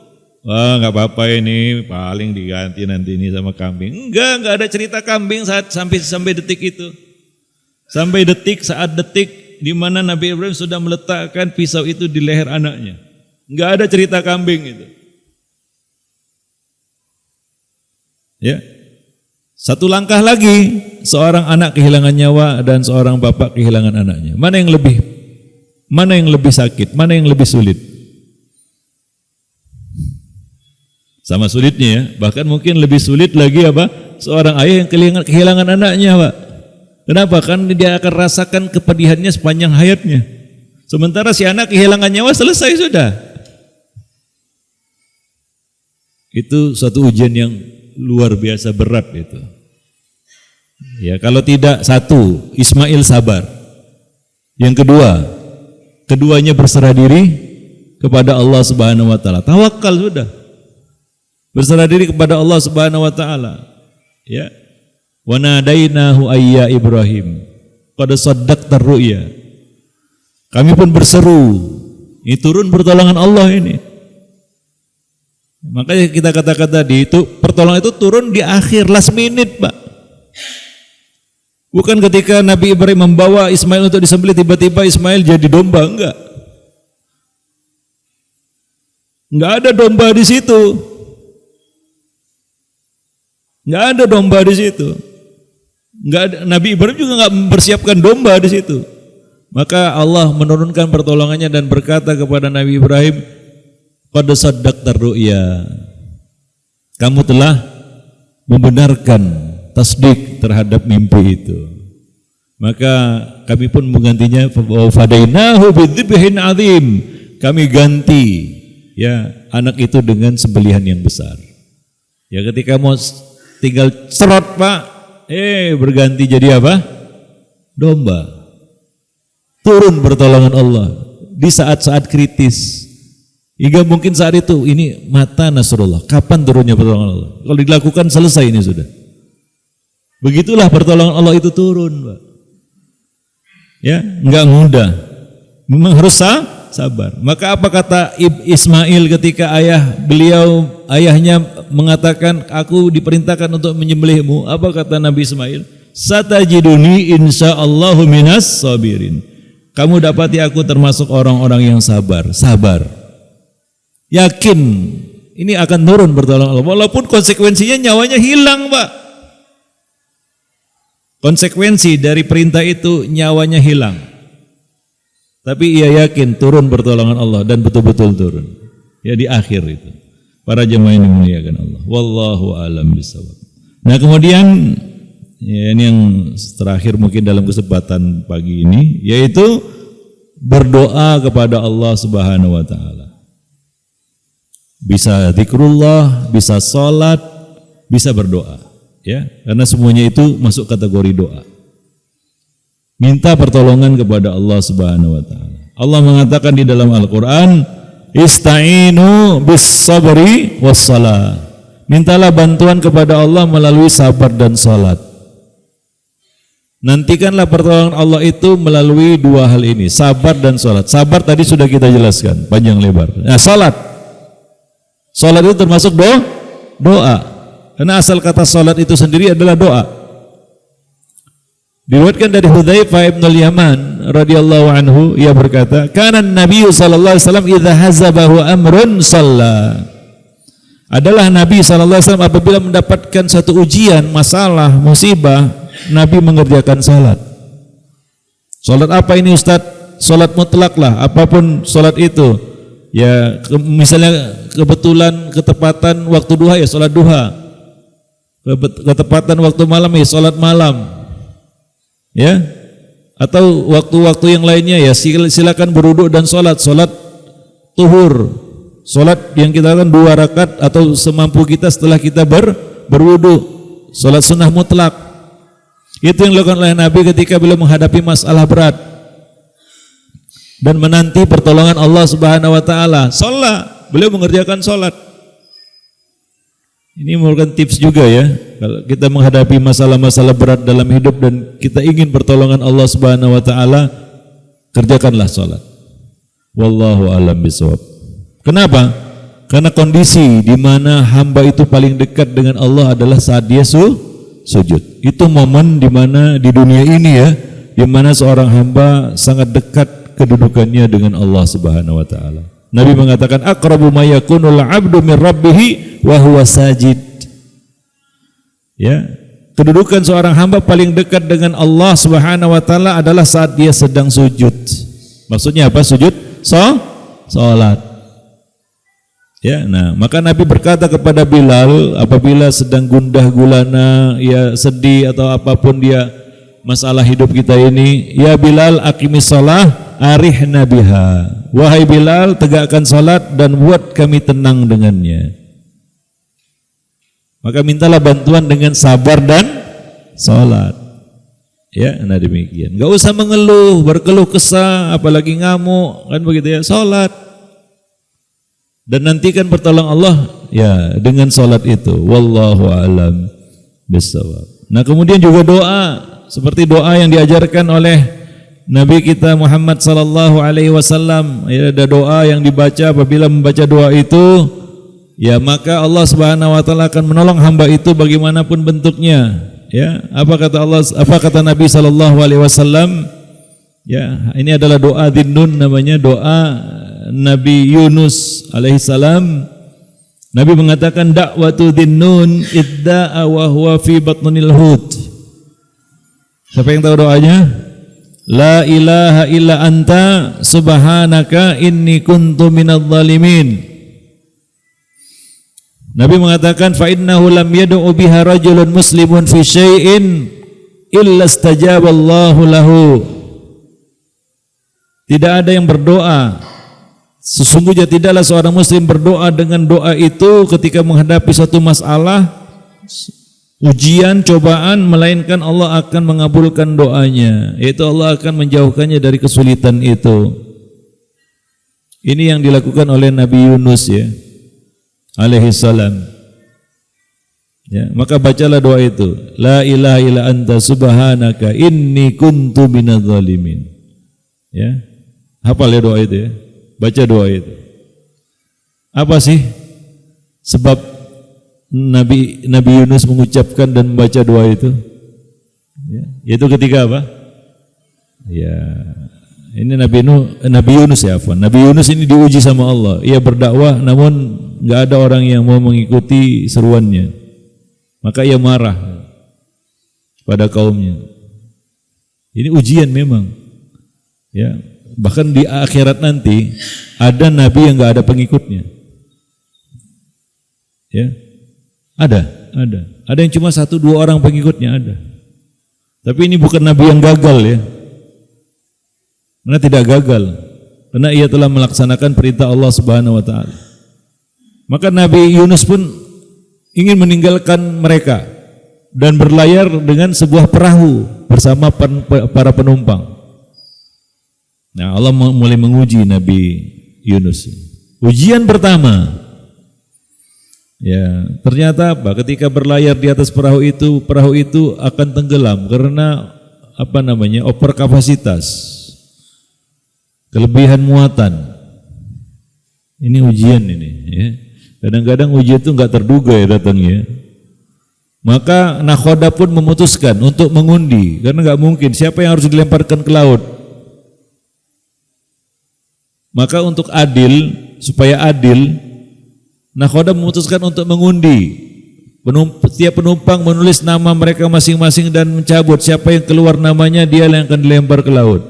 Wah, nggak apa-apa ini, paling diganti nanti ini sama kambing. Enggak ada cerita kambing sampai detik itu. Sampai saat detik di mana Nabi Ibrahim sudah meletakkan pisau itu di leher anaknya. Enggak ada cerita kambing itu. Ya. Satu langkah lagi, seorang anak kehilangan nyawa dan seorang bapak kehilangan anaknya. Mana yang lebih sakit? Mana yang lebih sulit? Sama sulitnya ya. Bahkan mungkin lebih sulit lagi apa? Seorang ayah yang kehilangan anaknya, Pak. Kenapa? Kan dia akan rasakan kepedihannya sepanjang hayatnya. Sementara si anak kehilangan nyawa selesai sudah. Itu suatu ujian yang luar biasa berat itu. Ya, kalau tidak, satu, Ismail sabar. Yang kedua, keduanya berserah diri kepada Allah Subhanahu wa taala. Tawakal sudah. Berserah diri kepada Allah Subhanahu wa taala. Ya. Wa nadainahu ayya Ibrahim. Qad saddaqtar ru'ya. Kami pun berseru. Ini turun pertolongan Allah ini. Makanya kita katakan tadi itu pertolongan itu turun di akhir last minute, Pak. Bukan ketika Nabi Ibrahim membawa Ismail untuk disembelih tiba-tiba Ismail jadi domba, enggak. Enggak ada domba di situ. Enggak ada domba di situ. Enggak ada, Nabi Ibrahim juga enggak mempersiapkan domba di situ. Maka Allah menurunkan pertolongannya dan berkata kepada Nabi Ibrahim, qad saddaqtar ru'ya. Kamu telah membenarkan tasdik terhadap mimpi itu. Maka kami pun menggantinya fadainahu bidzibhin azim. Kami ganti ya anak itu dengan sembelihan yang besar. Ya ketika mau tinggal serot, Pak, berganti jadi apa? Domba. Turun pertolongan Allah di saat-saat kritis. Hingga mungkin saat itu ini mata Nasrullah. Kapan turunnya pertolongan Allah? Kalau dilakukan selesai ini sudah. Begitulah pertolongan Allah itu turun, Pak. Ya, enggak mudah. Memang harus sabar. Maka apa kata Ismail ketika ayahnya mengatakan aku diperintahkan untuk menyembelihmu? Apa kata Nabi Ismail? Satajiduni insyaallahu minas sabirin. Kamu dapati aku termasuk orang-orang yang sabar. Sabar. Yakin ini akan turun pertolongan Allah. Walaupun konsekuensinya nyawanya hilang, Pak. Konsekuensi dari perintah itu nyawanya hilang. Tapi ia yakin turun pertolongan Allah dan betul-betul turun. Ya di akhir itu. Para jemaah yang dimuliakan Allah. Wallahu a'lam bishawab. Nah, kemudian ya, ini yang terakhir mungkin dalam kesempatan pagi ini, yaitu berdoa kepada Allah Subhanahu wa taala. Bisa zikrullah, bisa salat, bisa berdoa, ya. Karena semuanya itu masuk kategori doa. Minta pertolongan kepada Allah Subhanahu wa taala. Allah mengatakan di dalam Al-Qur'an, "Ista'inu bis-sabri was-shalah." Mintalah bantuan kepada Allah melalui sabar dan salat. Nantikanlah pertolongan Allah itu melalui dua hal ini, sabar dan salat. Sabar tadi sudah kita jelaskan panjang lebar. Nah, salat. Salat itu termasuk doa. Karena asal kata salat itu sendiri adalah doa. Diriwayatkan dari Hudzaifah bin Yaman radhiyallahu anhu, ia berkata, "Kana Nabi sallallahu alaihi wasallam idza hazabahu amrun shalla." Adalah Nabi sallallahu alaihi wasallam apabila mendapatkan satu ujian, masalah, musibah, Nabi mengerjakan salat. Salat apa ini, Ustaz? Salat mutlak lah, apapun salat itu. Ya, misalnya kebetulan ketepatan waktu duha ya salat duha. Ketepatan waktu malam ya salat malam. Ya. Atau waktu-waktu yang lainnya ya silakan berwudu dan salat tuhur. Salat yang kita lakukan 2 rakaat atau semampu kita setelah kita berwudu. Salat sunnah mutlak. Itu yang dilakukan oleh Nabi ketika beliau menghadapi masalah berat dan menanti pertolongan Allah Subhanahu wa taala. Salat, beliau mengerjakan salat. Ini merupakan tips juga ya. Kalau kita menghadapi masalah-masalah berat dalam hidup dan kita ingin pertolongan Allah Subhanahu wa taala, kerjakanlah salat. Wallahu a'lam bishawab. Kenapa? Karena kondisi di mana hamba itu paling dekat dengan Allah adalah saat dia sujud. Itu momen di mana di dunia ini ya, di mana seorang hamba sangat dekat kedudukannya dengan Allah Subhanahu wa taala. Nabi mengatakan aqrabu ma yakunul 'abdu min rabbih wa huwa sajid. Ya, kedudukan seorang hamba paling dekat dengan Allah Subhanahu wa taala adalah saat dia sedang sujud. Maksudnya apa sujud? Salat. Ya, nah, maka Nabi berkata kepada Bilal apabila sedang gundah gulana, ya sedih atau apapun dia masalah hidup kita ini, ya Bilal aqimis shalah arihna biha. Wahai Bilal, tegakkan salat dan buat kami tenang dengannya. Maka mintalah bantuan dengan sabar dan salat. Ya, nah demikian. Enggak usah mengeluh, berkeluh kesah, apalagi ngamuk, kan begitu ya. Salat. Dan nantikan pertolongan Allah ya dengan salat itu. Wallahu a'lam bissawab. Nah, kemudian juga doa seperti doa yang diajarkan oleh Nabi kita Muhammad sallallahu alaihi wasallam. Ya, ada doa yang dibaca apabila membaca doa itu, ya maka Allah Subhanahu wa taala akan menolong hamba itu bagaimanapun bentuknya. Ya, apa kata Allah, apa kata Nabi sallallahu alaihi wasallam? Ya, ini adalah doa Dhinnun, namanya doa Nabi Yunus alaihi salam. Nabi mengatakan da'watu Dhinnun idda'a wa huwa fi batnil hut. Siapa yang tahu doanya? La ilaha illa anta subhanaka inni kuntu minadh dhalimin. Nabi mengatakan fa innahu lam yad'u biha rajulun muslimun fi syai'in illa istajaballahu lahu. Tidak ada yang berdoa, sesungguhnya tidaklah seorang muslim berdoa dengan doa itu ketika menghadapi suatu masalah, ujian, cobaan, melainkan Allah akan mengabulkan doanya, yaitu Allah akan menjauhkannya dari kesulitan itu. Ini yang dilakukan oleh Nabi Yunus ya alaihi salam. Ya, maka bacalah doa itu. La ilaha illa anta subhanaka inni kuntu minadh dhalimin. Ya. Hafal ya doa itu ya. Baca doa itu. Apa sih sebab Nabi Yunus mengucapkan dan membaca doa itu? Ya, yaitu ketika apa? Ya, ini Nabi Yunus ya, afwan. Nabi Yunus ini diuji sama Allah. Ia berdakwah namun enggak ada orang yang mau mengikuti seruannya. Maka ia marah pada kaumnya. Ini ujian memang. Ya, bahkan di akhirat nanti ada nabi yang enggak ada pengikutnya. Ya. Ada yang cuma 1-2 orang pengikutnya ada. Tapi ini bukan nabi yang gagal ya. Karena tidak gagal, karena ia telah melaksanakan perintah Allah Subhanahu wa taala. Maka Nabi Yunus pun ingin meninggalkan mereka dan berlayar dengan sebuah perahu bersama para penumpang. Nah, Allah mulai menguji Nabi Yunus. Ujian pertama, ya ternyata apa? Ketika berlayar di atas perahu itu akan tenggelam karena over kapasitas, kelebihan muatan. Ini ujian ini. Ya. Kadang-kadang ujian itu nggak terduga ya datangnya. Maka nakhoda pun memutuskan untuk mengundi karena nggak mungkin siapa yang harus dilemparkan ke laut. Maka untuk supaya adil, nakhoda memutuskan untuk mengundi. Setiap penumpang menulis nama mereka masing-masing dan mencabut siapa yang keluar namanya dia yang akan dilempar ke laut.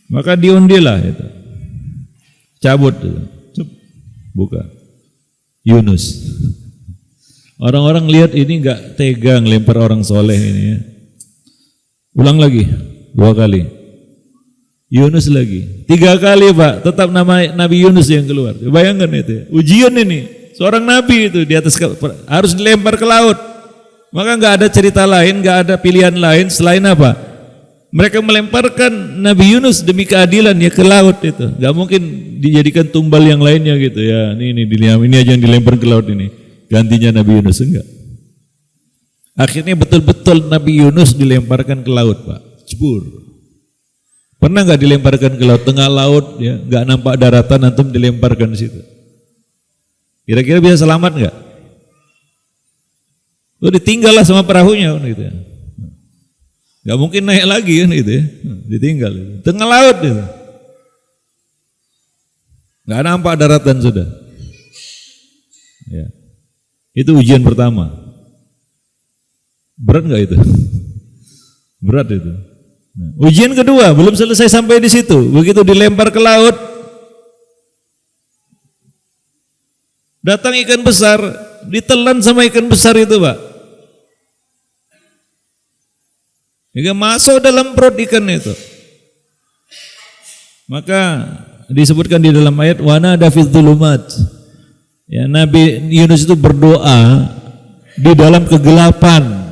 Maka diundilah itu. Cabut itu. Buka. Yunus. Orang-orang lihat ini enggak tega ngelempar orang soleh ini ya. Ulang lagi 2 kali. Yunus lagi. 3 kali Pak, tetap nama Nabi Yunus yang keluar. Bayangkan itu. Ujian ini. Seorang nabi itu di atas harus dilempar ke laut. Maka enggak ada cerita lain, enggak ada pilihan lain selain apa? Mereka melemparkan Nabi Yunus demi keadilan ya ke laut itu. Enggak mungkin dijadikan tumbal yang lainnya gitu ya. Ini aja yang dilempar ke laut ini. Gantinya Nabi Yunus enggak. Akhirnya betul-betul Nabi Yunus dilemparkan ke laut, Pak. Jebur. Pernah enggak dilemparkan ke laut tengah laut ya, enggak nampak daratan antum dilemparkan di situ. Kira-kira bisa selamat enggak? Lu ditinggallah sama perahunya gitu ya. Gak mungkin naik lagi kan gitu ya, ditinggal tengah laut itu, gak nampak daratan sudah. Ya. Itu ujian pertama. Berat nggak itu? Berat itu. Nah, ujian kedua belum selesai sampai di situ. Begitu dilempar ke laut, datang ikan besar, ditelan sama ikan besar itu, Pak. Hingga masuk dalam perut ikan itu. Maka disebutkan di dalam ayat wana ada fil dzulumat. Ya, Nabi Yunus itu berdoa di dalam kegelapan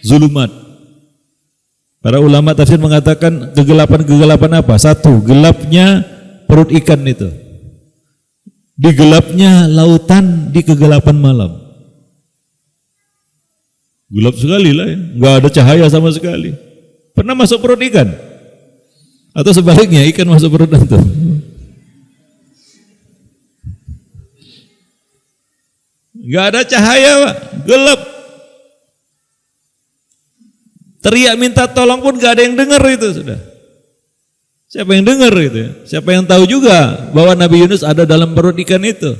zulumat. Para ulama tafsir mengatakan kegelapan apa? Satu, gelapnya perut ikan itu. Di gelapnya lautan di kegelapan malam. Gelap sekali lah ya, nggak ada cahaya sama sekali. Pernah masuk perut ikan? Atau sebaliknya ikan masuk perut antum? Nggak ada cahaya, Pak. Gelap. Teriak minta tolong pun gak ada yang dengar itu sudah. Siapa yang dengar itu ya? Siapa yang tahu juga bahwa Nabi Yunus ada dalam perut ikan itu?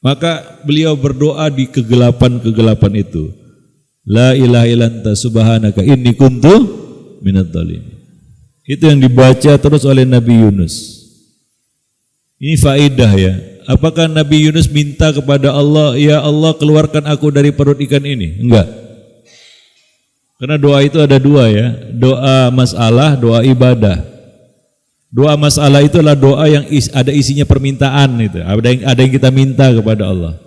Maka beliau berdoa di kegelapan itu. La ilaha illa anta subhanaka inni kuntu minadz dzalimin. Itu yang dibaca terus oleh Nabi Yunus. Ini faedah ya. Apakah Nabi Yunus minta kepada Allah, ya Allah keluarkan aku dari perut ikan ini? Enggak. Karena doa itu ada dua ya, doa masalah, doa ibadah. Doa masalah itu adalah doa yang ada isinya permintaan itu, ada yang kita minta kepada Allah.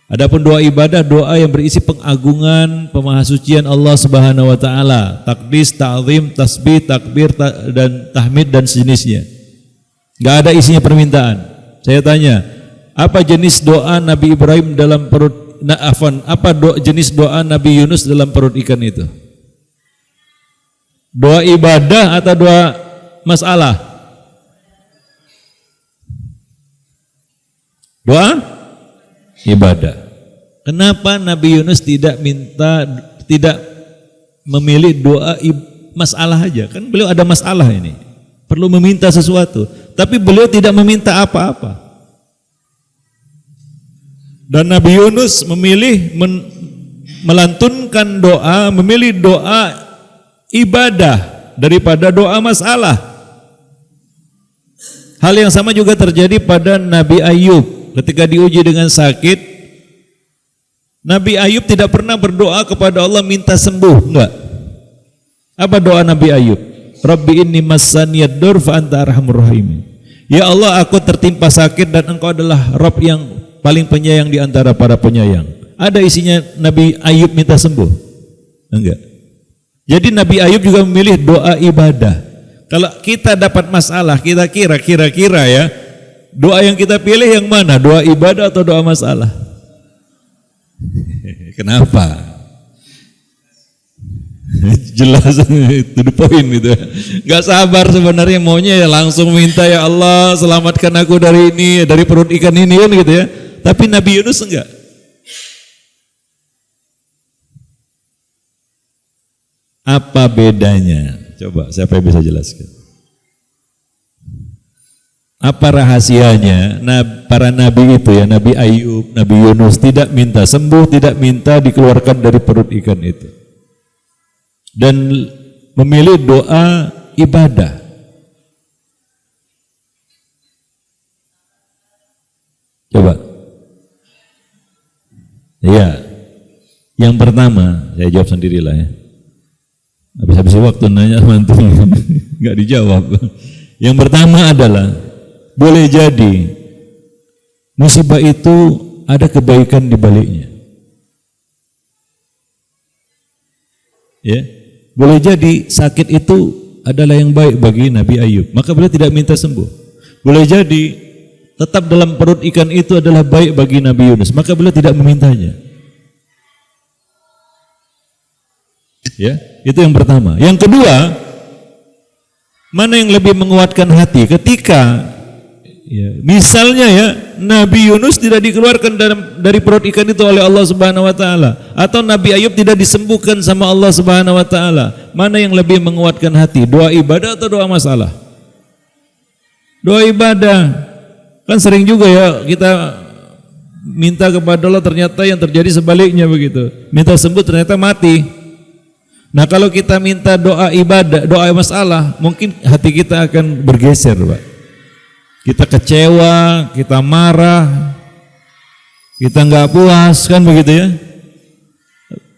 Adapun doa ibadah, doa yang berisi pengagungan, pemahasucian Allah Subhanahu wa taala, takdis, ta'zim, tasbih, takbir dan tahmid dan sejenisnya. Enggak ada isinya permintaan. Saya tanya, apa jenis doa Nabi Ibrahim dalam perut jenis doa Nabi Yunus dalam perut ikan itu? Doa ibadah atau doa masalah? Doa ibadah. Kenapa Nabi Yunus tidak memilih doa masalah aja? Kan beliau ada masalah ini, perlu meminta sesuatu, tapi beliau tidak meminta apa-apa. Dan Nabi Yunus memilih melantunkan doa, memilih doa ibadah daripada doa masalah. Hal yang sama juga terjadi pada Nabi Ayub ketika diuji dengan sakit. Nabi Ayub tidak pernah berdoa kepada Allah minta sembuh, enggak. Apa doa Nabi Ayub? Rabbi inni massaniyad dur fa anta arhamur rahimin. Ya Allah, aku tertimpa sakit dan Engkau adalah Rabb yang paling penyayang di antara para penyayang. Ada isinya Nabi Ayub minta sembuh? Enggak. Jadi Nabi Ayub juga memilih doa ibadah. Kalau kita dapat masalah, kita kira-kira ya, doa yang kita pilih yang mana? Doa ibadah atau doa masalah? Kenapa? Jelas to the point gitu. Gak sabar sebenarnya, maunya ya langsung minta, ya Allah selamatkan aku dari ini, dari perut ikan ini kan gitu ya. Tapi Nabi Yunus enggak. Apa bedanya? Coba siapa yang bisa jelaskan? Apa rahasianya para nabi itu ya, Nabi Ayub, Nabi Yunus tidak minta sembuh, tidak minta dikeluarkan dari perut ikan itu. Dan memilih doa ibadah. Coba. Iya, yang pertama saya jawab sendirilah ya. Habis-habis waktu nanya mantu nggak dijawab. Yang pertama adalah boleh jadi musibah itu ada kebaikan di baliknya. Ya, boleh jadi sakit itu adalah yang baik bagi Nabi Ayub, maka beliau tidak minta sembuh. Boleh jadi tetap dalam perut ikan itu adalah baik bagi Nabi Yunus, maka beliau tidak memintanya. Ya, itu yang pertama. Yang kedua, mana yang lebih menguatkan hati ketika ya, misalnya ya Nabi Yunus tidak dikeluarkan dari perut ikan itu oleh Allah Subhanahu wa taala, atau Nabi Ayub tidak disembuhkan sama Allah Subhanahu wa taala, mana yang lebih menguatkan hati? Doa ibadah atau doa masalah? Doa ibadah. Kan sering juga ya kita minta kepada Allah ternyata yang terjadi sebaliknya begitu. Minta sembuh ternyata mati. Nah kalau kita minta doa ibadah, doa masalah, mungkin hati kita akan bergeser, Pak. Kita kecewa, kita marah, kita nggak puas, kan begitu ya.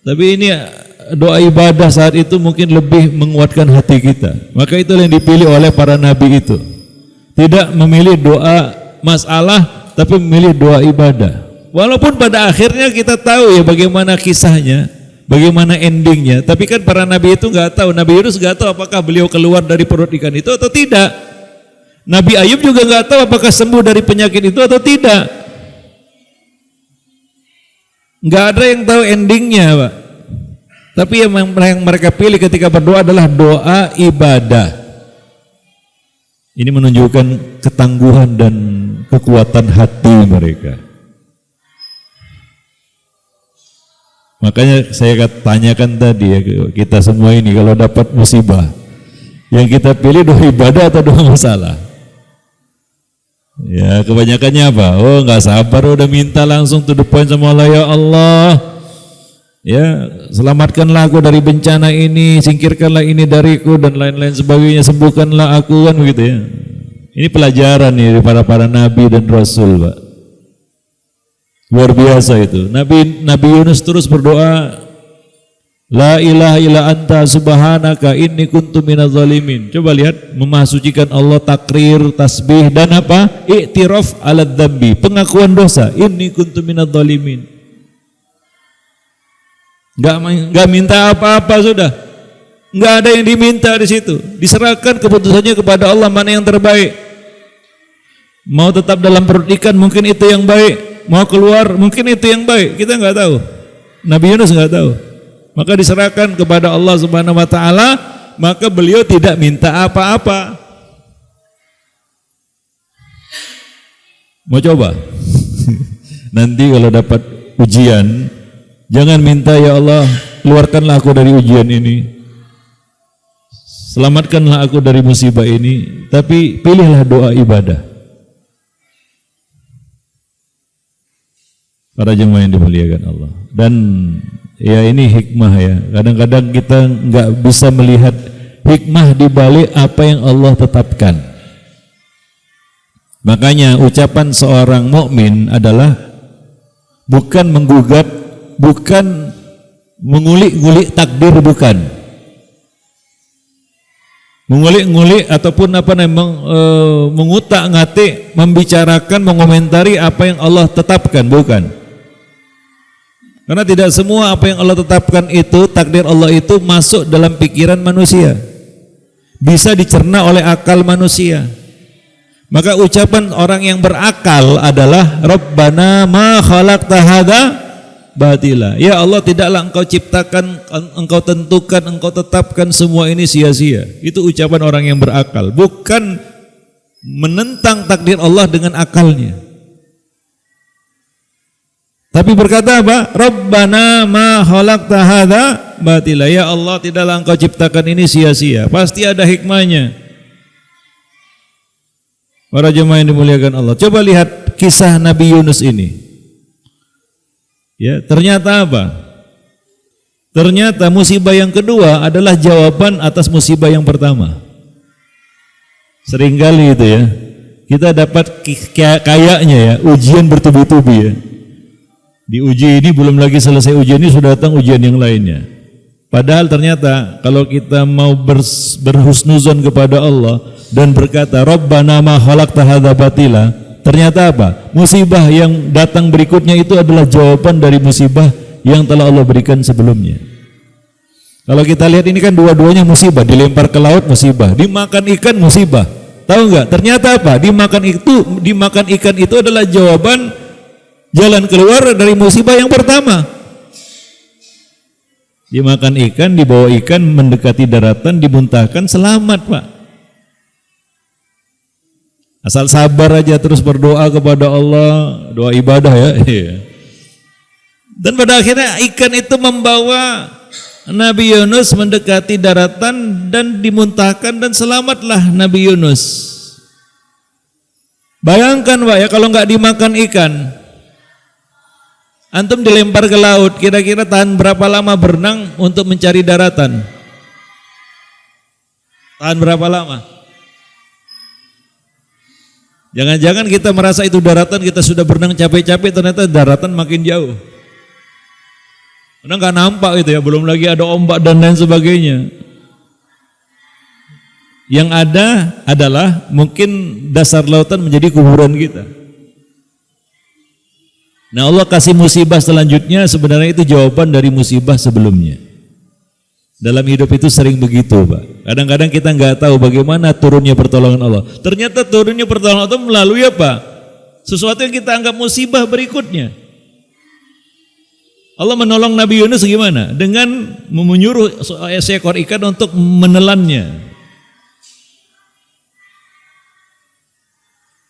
Tapi ini doa ibadah saat itu mungkin lebih menguatkan hati kita. Maka itulah yang dipilih oleh para nabi itu. Tidak memilih doa masalah, tapi memilih doa ibadah. Walaupun pada akhirnya kita tahu ya bagaimana kisahnya, bagaimana endingnya. Tapi kan para nabi itu nggak tahu. Nabi Yunus nggak tahu apakah beliau keluar dari perut ikan itu atau tidak. Nabi Ayub juga nggak tahu apakah sembuh dari penyakit itu atau tidak. Nggak ada yang tahu endingnya, Pak. Tapi yang mereka pilih ketika berdoa adalah doa ibadah. Ini menunjukkan ketangguhan dan kekuatan hati mereka. Makanya saya tanyakan tadi ya, kita semua ini kalau dapat musibah, yang kita pilih doa ibadah atau doa masalah? Ya kebanyakannya apa? Oh nggak sabar udah minta langsung to the point sama Allah, ya Allah, ya selamatkanlah aku dari bencana ini, singkirkanlah ini dariku dan lain-lain sebagainya, sembuhkanlah aku, kan begitu ya. Ini pelajaran nih dari para nabi dan rasul, Pak. Luar biasa itu. Nabi Yunus terus berdoa, la ilaha illa anta subhanaka inni kuntu minadz zalimin. Coba lihat, memasucikan Allah, takrir, tasbih dan apa? I'tiraf ala dzambi, pengakuan dosa. Inni kuntu minadz zalimin. Enggak minta apa-apa sudah. Enggak ada yang diminta di situ. Diserahkan keputusannya kepada Allah mana yang terbaik. Mau tetap dalam perut ikan mungkin itu yang baik. Mau keluar mungkin itu yang baik, kita nggak tahu. Nabi Yunus nggak tahu. Maka diserahkan kepada Allah Subhanahu wa taala, maka beliau tidak minta apa-apa. Mau coba? Nanti kalau dapat ujian, jangan minta ya Allah, keluarkanlah aku dari ujian ini. Selamatkanlah aku dari musibah ini, tapi pilihlah doa ibadah. Para jemaah yang dimuliakan Allah. Dan ya ini hikmah ya. Kadang-kadang kita nggak bisa melihat hikmah di balik apa yang Allah tetapkan. Makanya ucapan seorang mukmin adalah bukan menggugat, bukan mengulik-ngulik takdir, bukan. Mengulik-ngulik ataupun mengutak-ngatik, membicarakan, mengomentari apa yang Allah tetapkan, bukan. Karena tidak semua apa yang Allah tetapkan itu, takdir Allah itu masuk dalam pikiran manusia, bisa dicerna oleh akal manusia. Maka ucapan orang yang berakal adalah Rabbana ma khalaqta hadza batila. Ya Allah, tidaklah engkau ciptakan, engkau tentukan, engkau tetapkan semua ini sia-sia. Itu ucapan orang yang berakal, bukan menentang takdir Allah dengan akalnya. Tapi berkata apa? Rabbana ma khalaqta hadza batila. Ya Allah, tidaklah engkau ciptakan ini sia-sia. Pasti ada hikmahnya. Para jemaah yang dimuliakan Allah, coba lihat kisah Nabi Yunus ini. Ya, ternyata apa? Ternyata musibah yang kedua adalah jawaban atas musibah yang pertama. Seringkali itu ya, kita dapat kayaknya ya, ujian bertubi-tubi ya. Di uji ini belum lagi selesai ujian ini sudah datang ujian yang lainnya. Padahal ternyata kalau kita mau berhusnuzon kepada Allah dan berkata Rabbana ma khalaqta hadza batila, ternyata apa? Musibah yang datang berikutnya itu adalah jawaban dari musibah yang telah Allah berikan sebelumnya. Kalau kita lihat ini kan dua-duanya musibah, dilempar ke laut musibah, dimakan ikan musibah. Tahu enggak? Ternyata apa? Dimakan ikan itu adalah jawaban, jalan keluar dari musibah yang pertama. Dimakan ikan, dibawa ikan mendekati daratan, dimuntahkan, selamat, Pak. Asal sabar aja, terus berdoa kepada Allah, doa ibadah ya. Dan pada akhirnya ikan itu membawa Nabi Yunus mendekati daratan dan dimuntahkan dan selamatlah Nabi Yunus. Bayangkan Pak ya, kalau nggak dimakan ikan, Antum dilempar ke laut, kira-kira tahan berapa lama berenang untuk mencari daratan? Tahan berapa lama? Jangan-jangan kita merasa itu daratan, kita sudah berenang capek-capek, ternyata daratan makin jauh. Karena nggak nampak itu ya, belum lagi ada ombak dan lain sebagainya. Yang ada adalah mungkin dasar lautan menjadi kuburan kita. Nah, Allah kasih musibah selanjutnya, sebenarnya itu jawaban dari musibah sebelumnya. Dalam hidup itu sering begitu, Pak. Kadang-kadang kita nggak tahu bagaimana turunnya pertolongan Allah. Ternyata turunnya pertolongan Allah melalui apa? Sesuatu yang kita anggap musibah berikutnya. Allah menolong Nabi Yunus gimana? Dengan menyuruh seekor ikan untuk menelannya.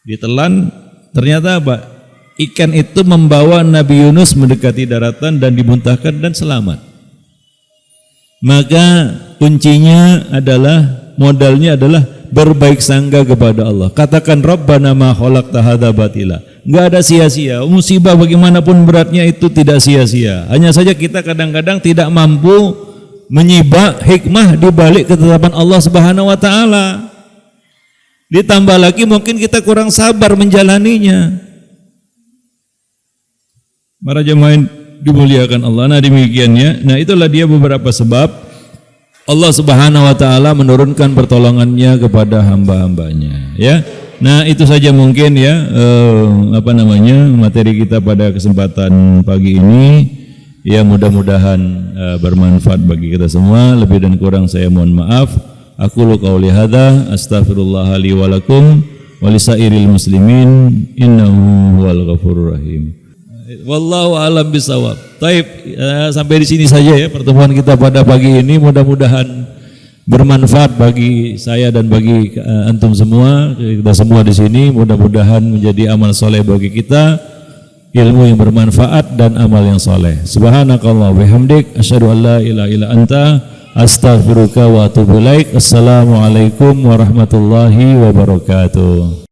Ditelan, ternyata apa? Ikan itu membawa Nabi Yunus mendekati daratan dan dimuntahkan dan selamat. Maka kuncinya adalah, modalnya adalah berbaik sangka kepada Allah. Katakan Rabbana ma khalaqta hadza batila. Enggak ada sia-sia. Musibah bagaimanapun beratnya itu tidak sia-sia. Hanya saja kita kadang-kadang tidak mampu menyibak hikmah di balik ketetapan Allah Subhanahu wa taala. Ditambah lagi mungkin kita kurang sabar menjalaninya. Para jemaah dimuliakan Allah. Nah, demikiannya. Nah, itulah dia beberapa sebab Allah Subhanahu wa taala menurunkan pertolongannya kepada hamba-hambanya, ya. Nah, itu saja mungkin ya materi kita pada kesempatan pagi ini. Ya, mudah-mudahan bermanfaat bagi kita semua. Lebih dan kurang saya mohon maaf. Aqulu qauli hadza astaghfirullah li wa lakum wa lisairil muslimin innahu huwal ghafurur rahim. Wallahu a'lam bisawab. Taib, sampai di sini saja ya pertemuan kita pada pagi ini. Mudah-mudahan bermanfaat bagi saya dan bagi antum semua, kita semua di sini. Mudah-mudahan menjadi amal soleh bagi kita, ilmu yang bermanfaat dan amal yang soleh. Subhanakallah bihamdik, asyhadu an la ilaha illa anta, astaghfiruka wa atubu ilaik. Assalamualaikum warahmatullahi wabarakatuh.